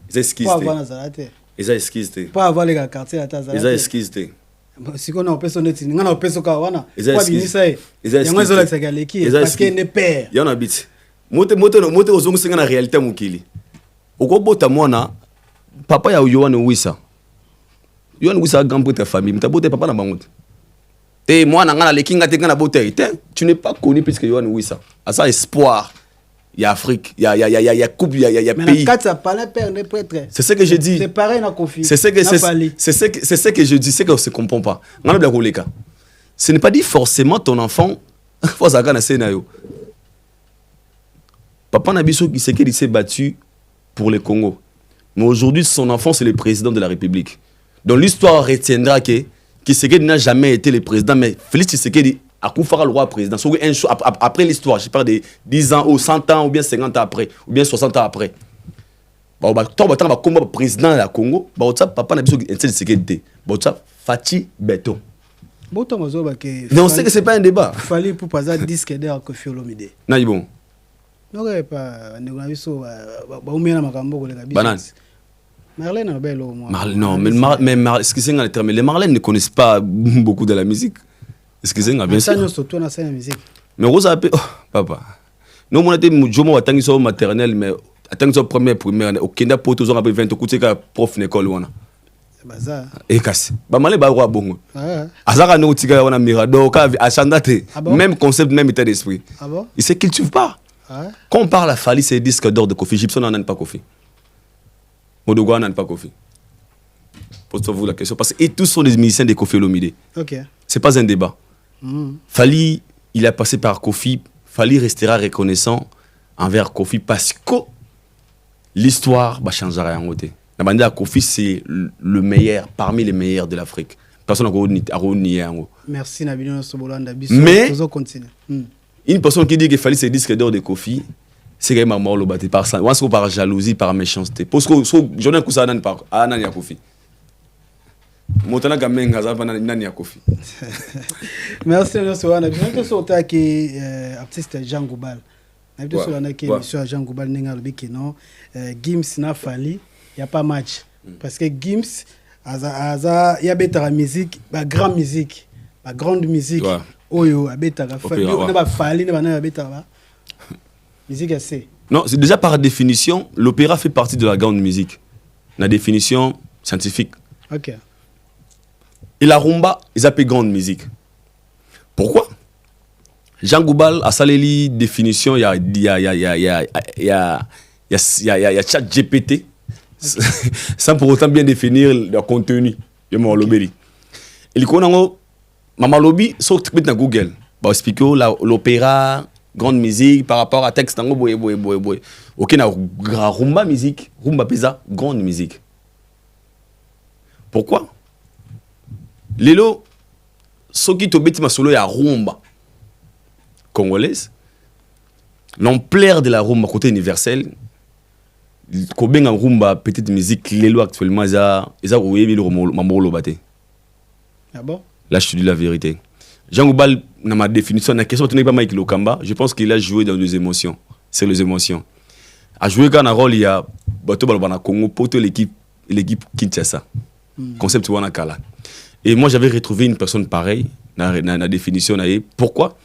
Ils esquissent. Ils esquissent. Pas avoir les quartiers à Tazara. Ils esquissent. Si on a personne net, on a personne kawana. Ils esquissent. Ils esquissent. Parce qu'il n'est père. Il y en a bit. Mote aux ongles c'est la réalité mukili. Au gros bota mona papa ya Yohan Wissa. Yohan Wissa grand pour ta famille, mais ta bote papa na bangote. Et moi na le kinga te kana bote. Tu n'es pas connu plus que Yohan Wissa. À ça espoir. Il y a Afrique, il y a coupe, il y a pays. Mais quand ça parle père des prêtres. C'est ce que je dis. C'est pareil dans Kofi. C'est ce que je dis, c'est que on se comprend pas. Ce n'est pas dit forcément ton enfant faut ça kana scénario. Papa Nabiso qui s'est battu pour le Congo. Mais aujourd'hui son enfant c'est le président de la République. Donc l'histoire retiendra que Tshisekedi n'a jamais été le président mais Félix Tshisekedi à Koufara le roi président. Après l'histoire, je parle de 10 ans ou 100 ans ou bien 50 ans après ou bien 60 ans après. Bah comme président de la Congo, bah papa n'a besoin de sécurité. Bah Fati Beto. Mais on sait que c'est pas un débat. Il fallait pour pas ça disque d'air Kofi Olomide. Non, bon. Non, pas Marlène non, mais excusez-moi le terme, les Marlènes ne connaissent pas beaucoup de la musique. Excusez-moi, bien sûr. Mais vous avez papa. Nous, on a été au maternel, mais attends première primaire, au Kenya, pour tous, on a 20 coups de prof d'école. Et casse. Bah, malé, bah, roi bon. Azara, nous, tiga, on a Mirador, à Chandate, même concept, même état d'esprit. Il sait qu'il ne suit pas. Quand on parle à Fali, c'est disque d'or de Kofi. Gibson n'en a pas Kofi. Modogo n'en a pas Kofi. Posez-vous la question. Parce que tous sont des musiciens de Kofi Olomide. C'est pas un débat. Fali, il a passé par Kofi. Fali restera reconnaissant envers Kofi parce que l'histoire va changer en côté. La bande à Kofi, c'est le meilleur, parmi les meilleurs de l'Afrique. Personne n'a nié en haut. Merci Nabino Sobolanda. Mais une personne qui dit que Fali c'est disque d'or de Kofi, c'est quand même mort le battu par ça. Ou par jalousie, par méchanceté. Parce que je n'ai pas ça à Nania Kofi. Merci Sobolanda. Je vais te sauter qui artiste Jean Goubal. Je vais te sauter qui monsieur Jean Goubal n'engal bikino. Gims na Fali, il y a pas match parce que Gims aza y a beta musique, la grande musique, la grande musique. Oyo abeta Fali, on a Fali, on a beta musique assez. Non, c'est déjà par définition, l'opéra fait partie de la grande musique. La définition scientifique. OK. Et la rumba, ils appellent grande musique. Pourquoi? Jean Goubal a salé définition il y a il y a chat GPT, sans pour autant bien définir le contenu. Je m'en lobby. Et le coup, maman lobby, sauf que dans Google, bah expliquer l'opéra, grande musique par rapport à texte, ok, na rumba musique, rumba pesa, grande musique. Pourquoi? Lelo, ce qui te bête ma solo ya rumba congolaise, l'ampleur de la rumba côté universel, kobenga rumba petite musique lelo actuellement eza oyebi le mamolo baté. Ah bon? Là je te dis la vérité. Jean Goubal dans ma définition la question tenait pas Mike Lokamba, je pense qu'il a joué dans les émotions, c'est les émotions. A joué quand un rôle il y a bateau balbana Congo pour l'équipe Kinshasa. Concept wana kala. Et moi j'avais retrouvé une personne pareille dans la définition. Pourquoi?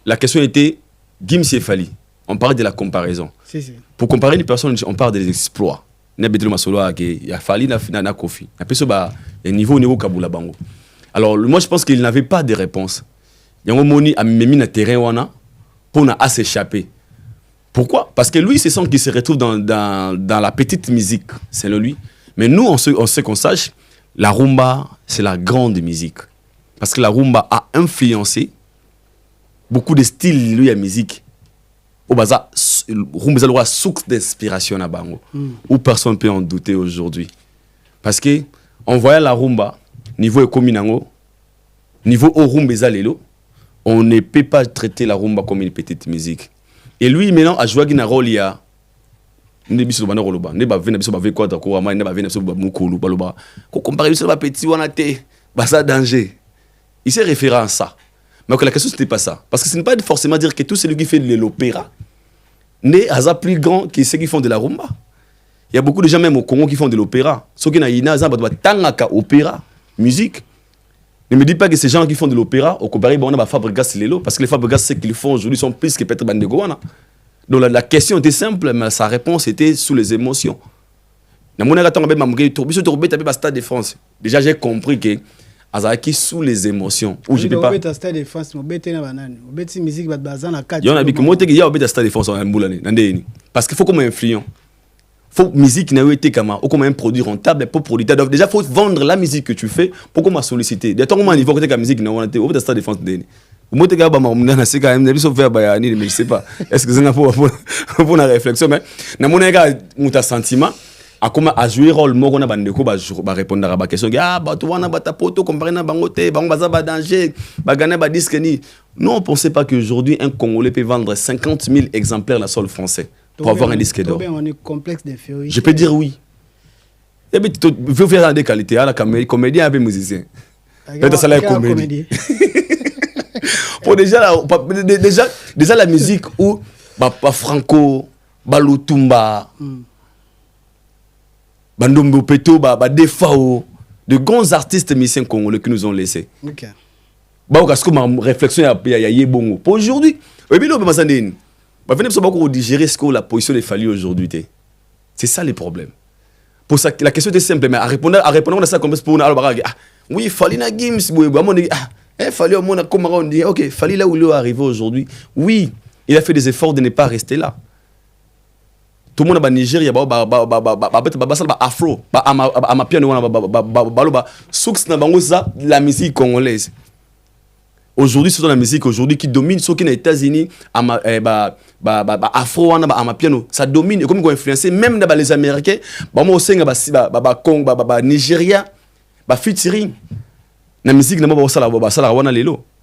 La question était Gims et Fally. On parlait de la comparaison. Si. Pour comparer les personnes, on parle des exploits. Il y a Fally, il y a Kofi. Il y a un niveau Kabula Bango. Alors moi je pense qu'il n'avait pas de réponse. Il y a un moment où il a terrain pour s'échapper. Pourquoi? Parce que lui, c'est son qui se retrouve dans la petite musique. C'est lui. Mais nous, on sait qu'on sache, la rumba, c'est la grande musique. Parce que la rumba a influencé beaucoup de styles, lui, à musique. Au bazar, rumba, c'est la source d'inspiration à Bango. Où personne ne peut en douter aujourd'hui. Parce que, on voyait la rumba, niveau écominango, niveau au rumba, on ne peut pas traiter la rumba comme une petite musique. Et lui, maintenant, a joué un rôle, il y a ne biso bana koloba ne ba vena biso ba ve kwata ko ama ne ba vena biso ba mukulu baloba ko comparer biso ba petit wana te ba ça danger. Il s'est référé à ça. Mais que la question c'était pas ça parce que ce n'est pas forcément dire que tout celui qui fait de l'opéra n'est pas plus grand que ceux qui font de la rumba. Il y a beaucoup de gens même au Congo qui font de l'opéra. Ceux qui na ina za ba tangaka opéra musique. Ne me dis pas que ces gens qui font de l'opéra au comparé bon on va Fabregas lelo parce que les Fabregas ce qu'ils font aujourd'hui sont plus que Peter Bandego wana. Donc la question était simple, mais sa réponse était sous les émotions. Déjà j'ai compris que Azaki sous les émotions. Où je peux pas. Parce qu'il faut comme influent. Faut musique n'a été comme un produit rentable pour produire. Donc déjà faut vendre la musique que tu fais pour qu'on m'a sollicité. De ton moment niveau que la musique n'a été au stade défense déni. Moi, je sais quand même, je sais pas. Est-ce que c'est pour la réflexion? Mais dans mon sentiment, à comment à jouer rôle, moi, on a répondre à la question. Ah, bah, tu vois, on a ta poto, comparé à Bangote, Bangobaza, danger, Bagane, Disque. Non, on ne pensait pas qu'aujourd'hui, un Congolais peut vendre 50 000 exemplaires dans le sol français pour avoir un disque d'or. On est complexe d'infériorité. Je peux dire oui. Et bien, tu veux faire des qualités, la comédien avec musicien. Peut-être ça la comédie. Pour déjà la musique où Franco, Balutumba, Bandombo Peto, Defao, de grands artistes musiciens congolais qui nous ont laissés. Ok. Parce que ma réflexion il y a Yebongo. Pour aujourd'hui, venez digérer ce que la position des Fally aujourd'hui. C'est ça le problème. Pour ça, la question était simple, mais à répondre à ça comme pour oui, Fally na Gims, Fally au monde comme on dit, ok, Fally là où il est arrivé aujourd'hui. Oui, il a fait des efforts de ne pas rester là. Tout le monde au Nigeria, afro, la musique congolaise. Aujourd'hui, c'est la musique aujourd'hui qui domine, ceux qui sont aux États-Unis, afro, piano, ça domine. Et comme ils ont influencé, même dans les Américains, Nigeria, featuring. La musique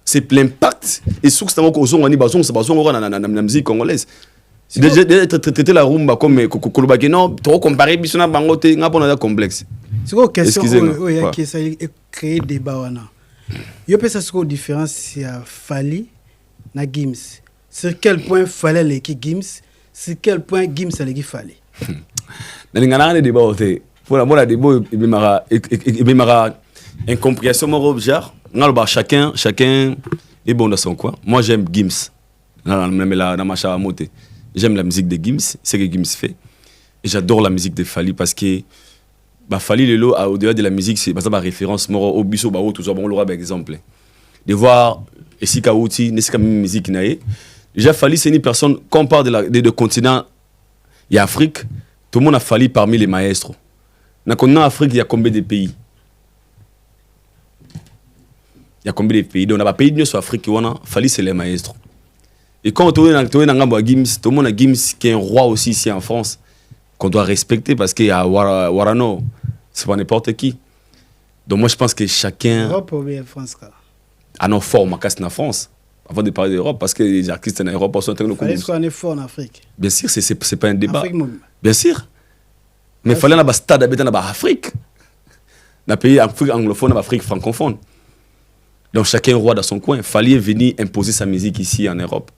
c'est l'impact et source la musique congolaise. C'est déjà traiter la rumba comme non trop comparé bisona bangote ngapona complexe. C'est quoi question qui ça créer débat wana. Yo peut ça c'est quoi différence c'est Fally na Gims. Sur quel point Fally l'équipe Gims, sur quel point Gims l'équipe Fally. Na ngana débat ote. Pour la mona débat et mara incompréhension mon genre chacun est bon dans son coin. Moi j'aime Gims dans ma chamamote. J'aime la musique de Gims, ce que Gims fait, et j'adore la musique de Fally parce que Fally lelo au-delà de la musique c'est ma référence moro au biso bao tout ça bon l'aura par exemple de voir ici Kauti n'est-ce que musique naé déjà Fally c'est une personne quand on parle de continent Il y a Afrique, tout le monde a fallu parmi les maestros. En Afrique, il y a combien de pays? Il y a combien de pays? Donc, dans les pays de l'Afrique, il a fallu c'est les maestros. Et quand on est dans Gims, tout le monde a Gims qui est un roi aussi ici en France, qu'on doit respecter parce qu'il y a Warano, c'est pas n'importe qui. Donc moi je pense que chacun... Europe ou bien France? Ah non, fort, ma casse en France. Avant de parler d'Europe, parce que les artistes en Europe sont en train de... Est-ce qu'on est fort en Afrique? Bien sûr, c'est pas un débat. Afrique, bien sûr. Mais il fallait un stade habiter en Afrique. Dans le pays anglophone, en Afrique francophone. Donc chacun est roi dans son coin. Il fallait venir imposer sa musique ici en Europe.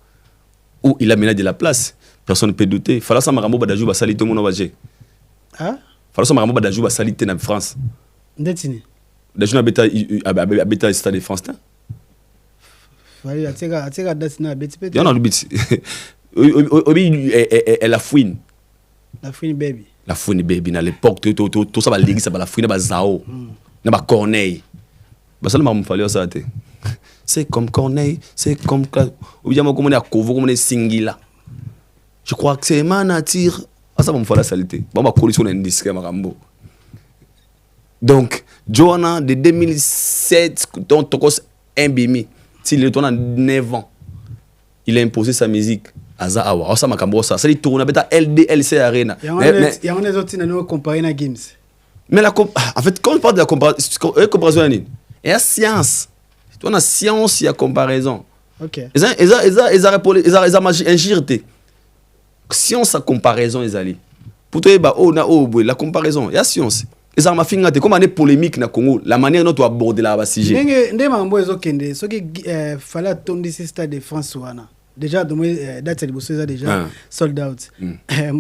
Où il a mené de la place. Personne ne peut douter. Il fallait que Marambo Badajou va salir tout le monde. Il fallait que Marambo Badajou va salir en France. Ndetini. Badajou habite au stade de France. Il y a un bit. La fouine. La fouine baby. La fouine baby. À l'époque, tout ça va l'église, ça va la fouine, ça va Zao. Ça va Corneille. Ça m'a fallu ça. C'est comme Corneille, c'est comme... Ou bien comme on est à Kovo, comme on est Singila. Je crois que c'est ma nature. Ah, ça va me faire la saleté. Bon, ma collection est indiscret, Marambo. Donc, Johanna, de 2007, donc, Tokos Mbimi, s'il est en 9 ans, il a imposé sa musique à Zahawa. Ah, ça m'a cambré ça. Ça dit tourner à LDLC Arena. Il y a un autre qui n'a pas comparé à Gims. Mais en fait, quand on parle de la comparaison, il y a science. On a science, il y a comparaison. Ok. Ils ont ingirté. Science, la comparaison, ils allaient. Pour toi, la comparaison, il y a science. Ils ont fait comme une polémique dans le Congo, la manière dont on aborde la sujet. Ce qu'il fallait attendre ce stade de France. Déjà, date de déjà sold out. C'est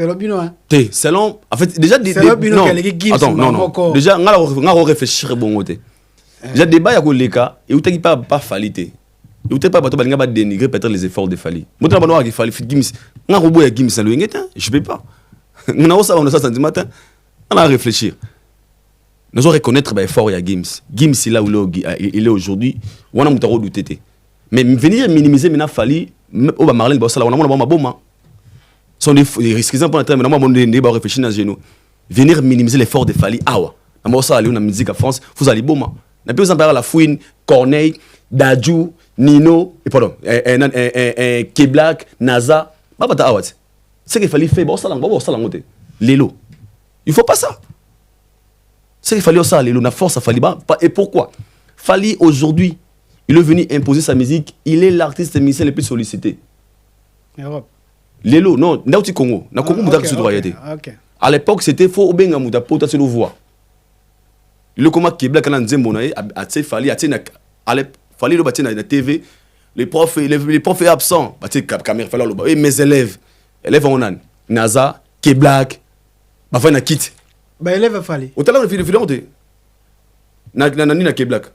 le bino. Selon, en fait, déjà, attends, non. Déjà, on va réfléchir bon côté. Déjà, débat, il y a des cas, et où tu pas falité. Et où tu pas dénigrer peut-être les efforts de Fali. Moi, je ne sais pas si Gims, je ne peux pas. On a ça, on a ça samedi matin. On a réfléchir. Nous allons reconnaître l'effort de Gims. Gims, il est aujourd'hui. On a douté. Mais venir minimiser maintenant Fali, on va Marlène Bossala, on a un bon sont des risques pour entrer maintenant on débat réfléchir dans genou. Venir minimiser l'effort de Fali. Ah ouais. On ça aller dans la musique en France, vous allez bon. Na plus exemple la Fouine, Corneille, Dadju, Nino, et pardon, Keblak, Naza, babata awat. C'est qu'il fallait faire bon ça langote. Lelo. Il faut pas ça. C'est qu'il fallait ça Lelo, na force ça fallait pas. Et pourquoi? Fali aujourd'hui, il est venu imposer sa musique, il est l'artiste musicien le plus sollicité. Europe. Lelo, non, n'a pas Congo. Na Congo mouta qui se doit y aller. À l'époque, c'était faux benga mouta pota se le voix. Le comment Keblak kana nzembonaye a tse Fali a tse na Fali le bâti na TV, les profs est absent, bâti caméra Fali le et mes élèves on a Naza, Keblak, ba fa na kit. Ba élève Fali. Au talent de film de na Keblak.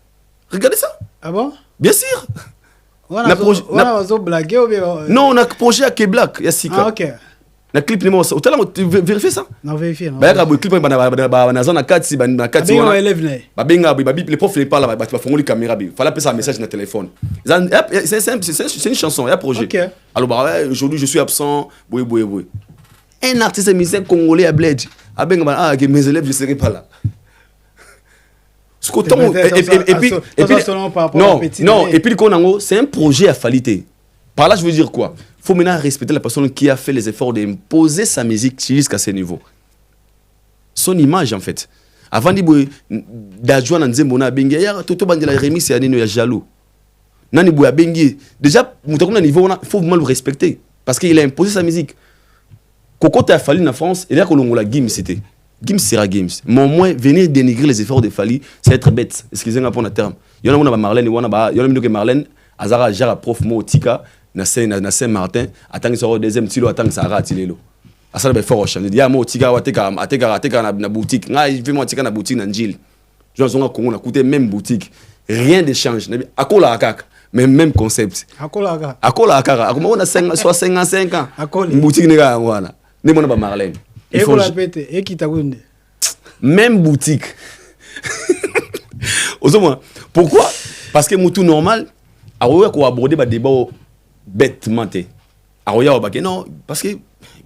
Regardez ça. Ah bon? Bien sûr. On a blagué ou bien non, on a projet à Keblak, il y a 6 Ah OK. Na clip numéro ça. Au talent vérifier ça? Non, vérifier. Ba ya clip na zone na 4 na 4 on a élève né. Ba benga les profs les parlent ba font les caméras bi. Fallait passer un message dans téléphone. C'est une chanson, il y a projet. OK. Alors aujourd'hui je suis absent, boui. Un artiste musicien congolais à Bled. A benga que mes élèves je serai pas là. Et puis non, et puis c'est un projet à falité. Par là je veux dire quoi? Il faut maintenant respecter la personne qui a fait les efforts d'imposer sa musique jusqu'à ce niveau. Son image en fait. Avant d'ajouer dans Nzembona Bengi, il y a tout le remix et il y a jaloux. Nani Bouya Bengi, déjà, il faut vraiment le respecter. Parce qu'il a imposé sa musique. Quand tu as fallu en France, il y a que l'on Gims c'était. Gims sera Gims. Mais au moins, venir dénigrer les efforts de Fali, c'est être bête. Excusez-moi pour le terme. Il y en a Marlène, il y en a Marlène, Azara, Jara, prof, Mo, Tika, na Saint-Martin, attends que ça soit deuxième tilo, attends que ça rate Tilelo. À ça, il faut rechercher. Il y a Mo, Tika, Ateka na boutique. Je vais moi Tika na boutique na Njil. Je vais Congo, on a coûté même boutique. Rien d'échange. Akola Akak, mais même concept. Akola Akak. On a 55 ans. Une boutique n'est pas voilà. Ne m'en pas Marlène. Et pour la pète, et qui t'a goûté? Même boutique. Pourquoi? Parce que tout normal, à aborder le débat bêtement. Non, parce que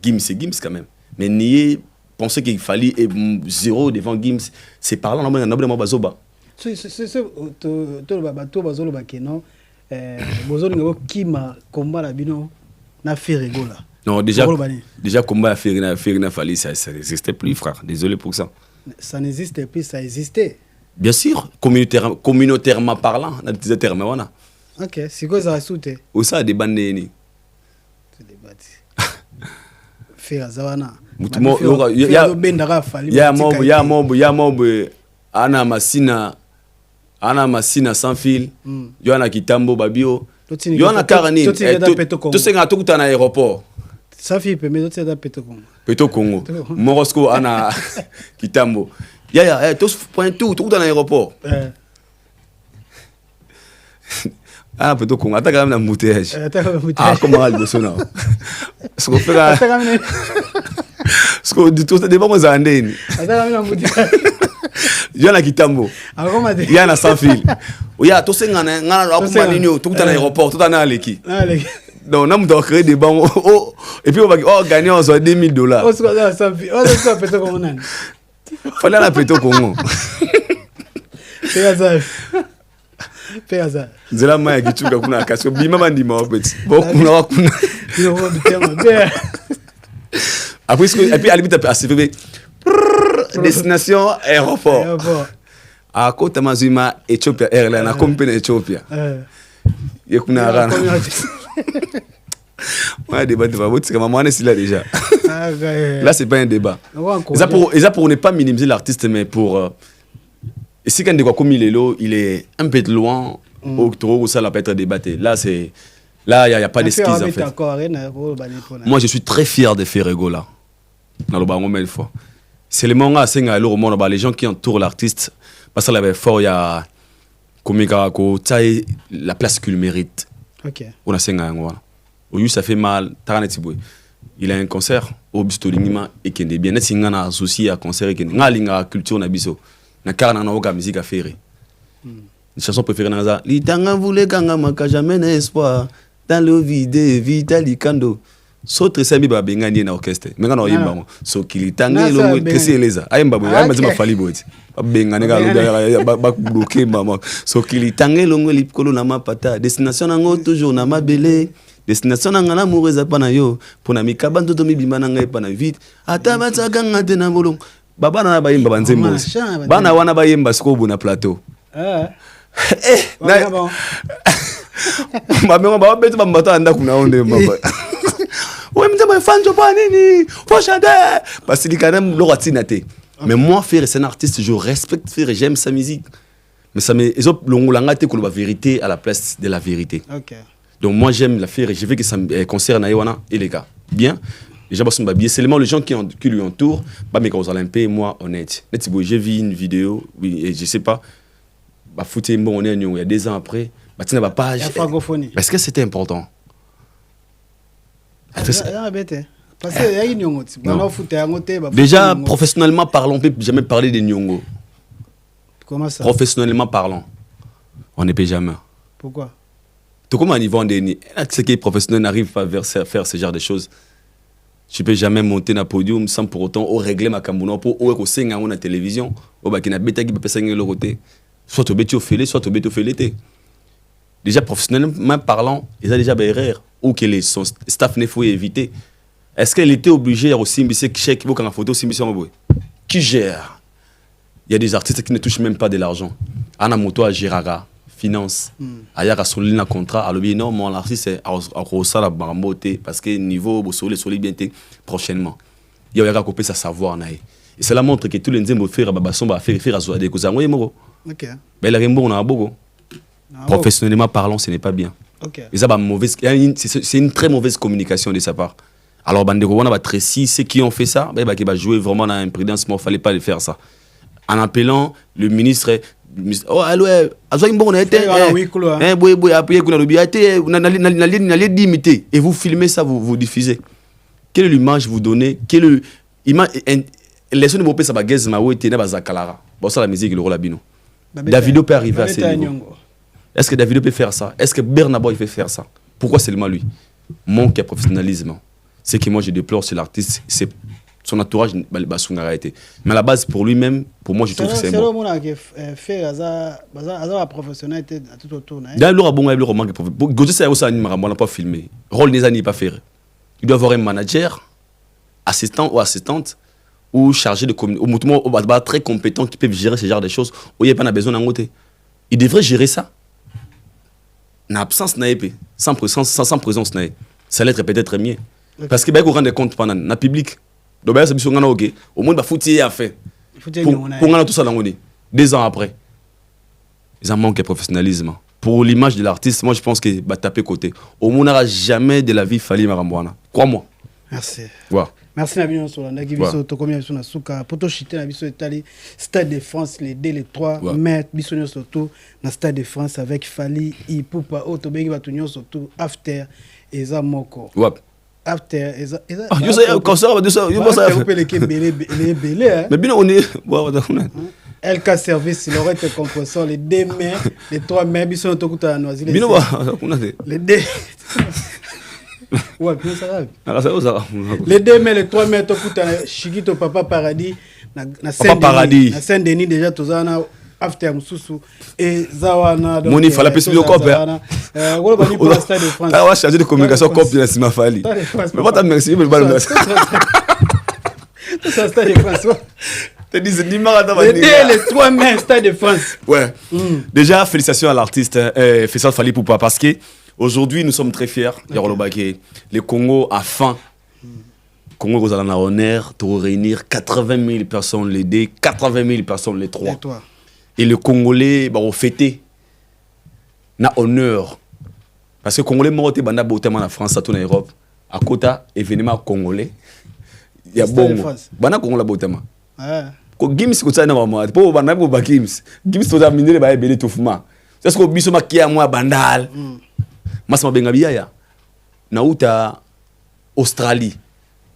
Gims, c'est Gims quand même. Mais nier, penser qu'il fallait 0 devant Gims, c'est parlant, on a un bazoba. C'est non. Kima combat la bino na Ferrego là. Non, déjà combat à Ferrina Fali, ça n'existait plus, frère. Désolé pour ça. Ça n'existait plus, ça existait. Bien sûr, communautairement parlant, on a des termes. Voilà. Ok, c'est quoi ça rajoute? Où ça, des bandes de ni? C'est des bâtis. Ferrazawana. Il y a mob, Ana Massina sans fil, Yoana Kitambo Babio, Yoana Karani, tout ce qui est à l'aéroport. Sans fil, mais d'autres c'est dans Peto Congo. Peto Congo. Morosco, Ana Kitambo. Ya, tous point tout dans l'aéroport. Ah, Peto Congo, attaque quand même la moutage. Ah, comment elle bosse là? Ce qu'on fait là. Ce qu'on dit tout ça dépend de Zandine. Attaque quand même la moutage. Yana Kitambo. Yana sans fil. Oya, tout ce ngana tout dans l'aéroport, tout dans l'Aleki. Donc, on a créé des bancs. Et puis, on va gagner en soit $2,000. On se sans fil. On se fait Peto Congo. Fallait la Peto Congo. Fais ça. Zela maya kichuka kuna kasko bima bandi ma opeti. Kuna wakuna. Après et puis à limite à CVB destination aéroport. À côté mazima Ethiopia Airlines na compagnie Ethiopia. Yekuna rana. Ouais, débat de va c'est comme moi on est là déjà. Là c'est pas un débat. Et ça pour ne pas minimiser l'artiste mais pour et si quand il est un peu loin, au ça peut être débattu. Là, il n'y a pas d'esquisse en fait. Moi, je suis très fier de Ferrego là. C'est le moment où les gens qui entourent l'artiste, parce qu'il avait fort, il y a la place qu'il mérite. Ok. On a ça fait mal. Il a un concert au Bistolingima et qui est bien. Il a associé à concert et qui a culture nabiso. Na karana na oka musique à faire. Une chanson préférée dans ça. Litanga voulait kanga maka jamais n'espoir dans le vide Vitali Kando. Sotre sembi ba bengani na orchestre. Menga na yimba ngo. So kilitanga lo kesi eleza. Ayimba boy, ayimba zima fali boy. Ba bengani ga ba bloquer mama. So kilitanga lo ngo lipkolo na mapata. Destination ngo toujours na mabele. Destination nga na amoureuse pa na yo. Pona mikaba ndoto mibimba na ngai pa na vite. Ata bataka ngate na bolong. Baba na bayimba banzembo. Bana wana bayimba sikobu na plateau. Mamengo ba beto bambata anda kuna onde baba. Ouais, mais fan je pas nini. Faut chanter. Parce qu'il quand même l'oratina té. Mais moi faire c'est un artiste, je respecte faire, j'aime sa musique. Mais ça me ezop longolanga té ko la vérité à la place de la vérité. OK. Donc moi j'aime la faire et je veux que ça concerne Aïwana et les gars. Bien. Déjà, c'est seulement les gens qui lui entourent. Mais quand Olympiques, moi, honnête. J'ai vu une vidéo, oui, et je sais pas. On est il y a 2 ans après. Tu n'as pas. La francophonie. Est-ce que c'était important? Déjà, professionnellement parlant, on ne peut jamais parler de Nyongo. Comment ça? Professionnellement parlant, on ne peut jamais. Pourquoi? Tout comme à niveau de ce qui est professionnel n'arrive pas à faire ce genre de choses. Je ne peux jamais monter dans le podium sans pour autant régler ma cambouna pour au sein à la télévision. Au bas qui n'a bêta qui peut passer le côté. Soit au bêta au fêlé, soit au bêta au fêlé. Déjà professionnellement parlant, il y a déjà des erreurs ou que les son staff ne faut éviter. Est-ce qu'elle était obligée aussi de chèque pour quand photo qui gère? Il y a des artistes qui ne touchent même pas de l'argent. Anna Moto à Gérara. Finance. Ailleurs à souligner un contrat, à l'objet non, mon artiste c'est à rosser la barboté parce que niveau solide bien prochainement. Il y a copier sa savoir naï. Et cela montre que tous les gens vont faire babasson va faire à des causes à moi moro. OK. Mais la rembo on a beaucoup. Professionnellement parlant, ce n'est pas bien. OK. Et ça va mauvaise c'est une très mauvaise communication de sa part. Alors bandeko on va Tracy ceux qui ont fait ça, bah qui va jouer vraiment dans l'imprudence, mais il fallait pas le faire ça. En appelant le ministre oh allô azwa imbo na été boy appuyer kuna lobiate na limité et vous filmez ça vous diffusez. Quelle est l'image vous donnez? Quelle est l'image les sons de bopé ça ba gaz ma wete na bazakalara. Bon ça la musique le rôle bino. Davido peut arriver à ce niveau. Est-ce que Davido peut faire ça? Est-ce que Burna Boy peut faire ça? Pourquoi seulement lui? Manque de professionnalisme. Ce que moi je déplore chez l'artiste, c'est son entourage, mais à la base, pour lui-même, pour moi, je trouve que c'est bon. C'est un professionnel à tout autour. Il y a un bon roman qui est Gauthier, c'est aussi un animal, on n'a pas filmé. Rôle des années pas faire. Il doit avoir un manager, assistant ou assistante, ou chargé de communication, ou très compétent qui peut gérer ce genre de choses, où il n'y a pas besoin d'un côté. Il devrait gérer ça. En absence, sans présence, sans présence, ça l'être peut-être mieux. Parce que vous rendez compte pendant le public. Donc, c'est ok. Au monde, il y a fait. Pour tout ça, 2 ans après. Ils en manquent de professionnalisme. Pour l'image de l'artiste, moi je pense qu'il va taper côté. Au monde, n'aura jamais de la vie fallu Marambouana. Crois-moi. Merci. Ouais. Merci Nabino Solanda qui biso to combien biso na suka poto chité na biso etali Stade de France les 2 les 3 mai biso nyo surtout na Stade de France avec Fally Ipupa auto bengi batu nyo surtout after eza moko. Ouais. After eza yo sais comme ça yo pas ça. On peut les belé mais bien on est LK Service il aurait été compresseur les 2 mai les 3 mai biso to kuta noisy les 2 ouais, bien ça va. Les 2 mai, les 3 mai, tu as Chigito Papa Paradis. Na Saint-Denis, déjà, tu as After Moussou et Zawana. Moni, il fallait plus de copie. On va pour le Stade de France. On va charger de communication copie, c'est ma Fally. Mais pas ta merci, mais pas le merci. Tout ça, Stade de France. Tu dis, ni marada. Les 3 mai, Stade de France. Ouais. Déjà, félicitations à l'artiste, Fessal Fally Ipupa, parce que. Aujourd'hui, nous sommes très fiers. Le Congo a faim. Le Congo vous allez en honneur de réunir 80 000 personnes les 2, 80 000 personnes les 3. Et le Congolais va fêter. Na honneur. Parce que le Congolais mort banda botement en France, à toute l'Europe. À côté événement congolais. Il y a bon. Banda Congolais botement. Gims ko na mama. Po banda ko ba Gims. Gims to da minere ba ebele tofuma. C'est ce que biso makia moi bandal. Masma Bengabiaya, Nauta, Australie,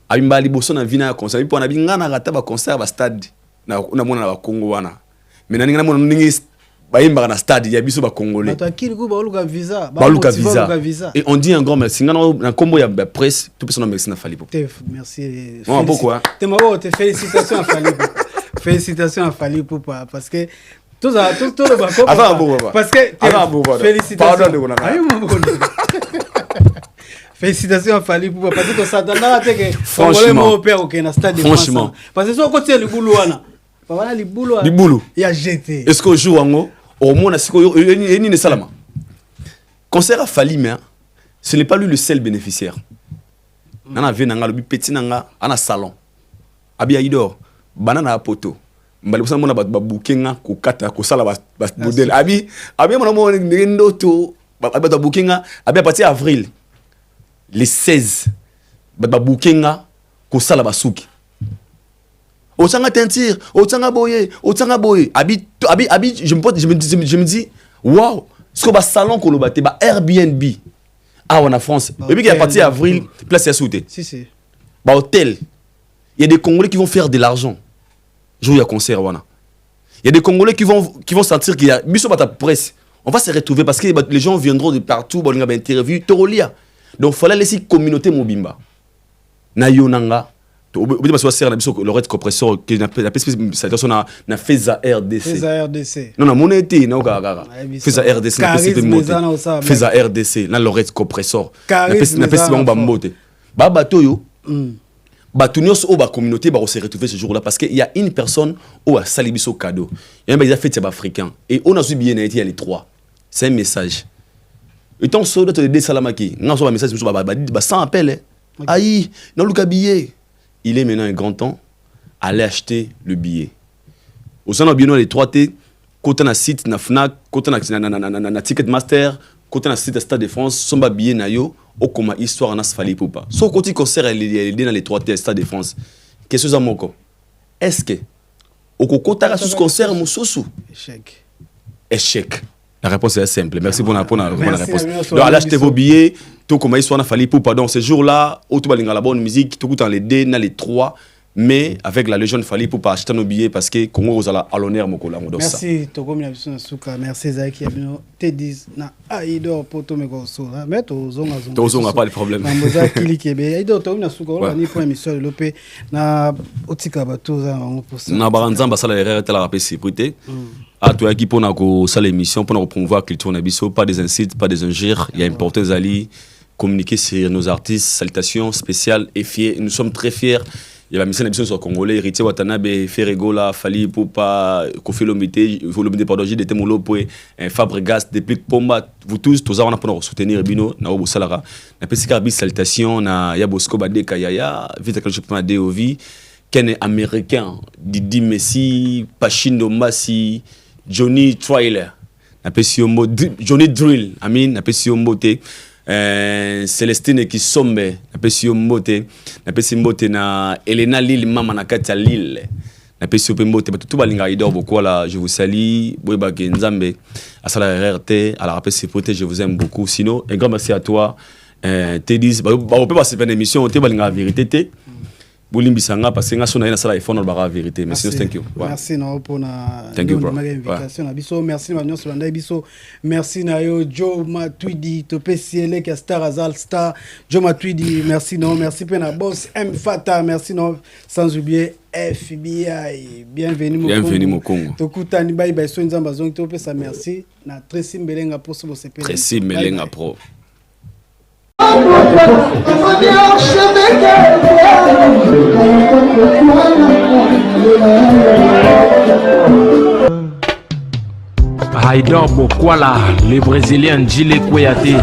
Abimbali Bosso na vina concert, puis on a bien gana rata ba concert ba stade na mona na Congo wana. Mais na ninga mona ningi ba imba na stade ya biso ba congolais. Atakili ko ba luka visa, ba luka visa. Et on dit un grand merci. Na combo ya presse, tout personne merci na Fally Ipupa. Merci. Non pourquoi? Félicitations à Fally Ipupa. Félicitations à Fally Ipupa parce que tout le bateau. Parce que félicitations. Félicitations à Fally Ipupa parce que ça donne la tête que franchement franchement parce que si on continue le boulot wana voilà le boulot il y a jeté est-ce que joue en au moins siko ni ne salama concert à Fally mais ce n'est pas lui le seul bénéficiaire nana vient nga le petit nanga ana salon abi aidor banana poto mbali kusana mona ba bookinga ko kata ko sala ba modèle abi mona mo ngendo to ba bookinga abi à partir avril les 16 ba bookinga ko sala ba suki o tanga tentir o tanga boye abi je me dis waouh ce que ba salon ko lo baté ba Airbnb en France et puis à partir avril place à sauter si ba hôtel il y a des Congolais qui vont faire de l'argent. Jour à concert wana. Il y a des Congolais qui vont sentir qu'il y a biso bata presse. On va se retrouver parce que les gens viendront de partout, bon nga interview torolia. Donc fallait laisser communauté mobimba. Na yonanga to obi baso ser na biso le red compresseur qui na situation na Feza RDC. Non mon été na okaka. Feza RDC na PCP monter. Feza RDC na le red compresseur. Na PCP ba mbote. Ba bato yo. Batunios ou ba communauté va se retrouver ce jour-là parce qu'il y a une personne où a salibiso cadeau. Il y a un fait africain et on a su bien été les 3. C'est un message. Et tant que tu des salamaki, on a un message sans appel. Aïe, non le billet. Il est maintenant un grand temps aller acheter le billet. Au sein de bien les 3T, côté na site na Fnac, côté na Ticketmaster, côté na site Stade de France, son billet na yo. Au comme histoire na Fally Ipupa. Son côté concert elle est dans les 3 Stade de France. Qu'est-ce que ça moko? Est-ce que au kokota sous concert mususu? Échec. La réponse est simple. Merci pour la réponse. Donc allez acheter vos billets, tout comme histoire na Fally Ipupa. Donc ce jour-là, au tout balinga la bonne musique, tout dans les 2 dans les 3 mais avec la Légion Fali pour pas acheter nos billets parce que Congo aux à l'honneur mokola ngodosa. Merci Togo Minabison Suka, merci Zaki Abino T10 na Aido poto meko so mais to zonga pas de problème. Na moza kili kebe Aido to na suka on ni pour émission lopé na otika bato za pour ça. Na baranzamba sala erreur tela rapé sécurité. À toi qui pour na ko sala émission pour na promouvoir la culture na biso, pas des insultes, pas des injures, il y a important ali communiquer sur nos artistes, salutations spéciales et fiers. Nous sommes très fiers. Il y a la mission d'émission sur Congolais, héritier Watanabe, Ferregola, Fali, Poupa, Kofi Lomité, pardon, j'étais mon lot Fabregas, depuis Pomba, vous tous on a pour soutenir Bino, na Obo Salara, na pesika bis salutation, na Yabosko Bade Kayaya, vite que je peux m'aider au vie, Ken américain, Didi Messi, Pachindo Massi, Johnny Trailer, na pesio mo Johnny Drill, Amin, na pesio moté. Célestine qui sombe na pesi mbote na Elena Lille mama na kati ya Lille na pesi mbote tout balinga idor beaucoup là je vous salue boyeba ke nzambe asala RRT à la rappel sécurité je vous aime beaucoup sinon un grand merci à toi T10 ba peut passer une émission te balinga vérité te Bolimbisanga parce que nga sona na sala iphone ba vérité merci thank you merci no pour na invitation na biso merci na nyonso landa biso merci na yo Joe Matwidi to PCL ka Star Azal Star Joe Matwidi merci no merci pe na boss M Fata merci no sans oublier FBI bienvenue mon Congo to kutani bye bye so nzamba zongi to pesa merci na Tracy Mbelenga pro so sepele Tracy Mbelenga pro Haïdor Bokwala, le Brésilien Gilles Kouyaté.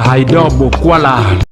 Haïdor Bokwala.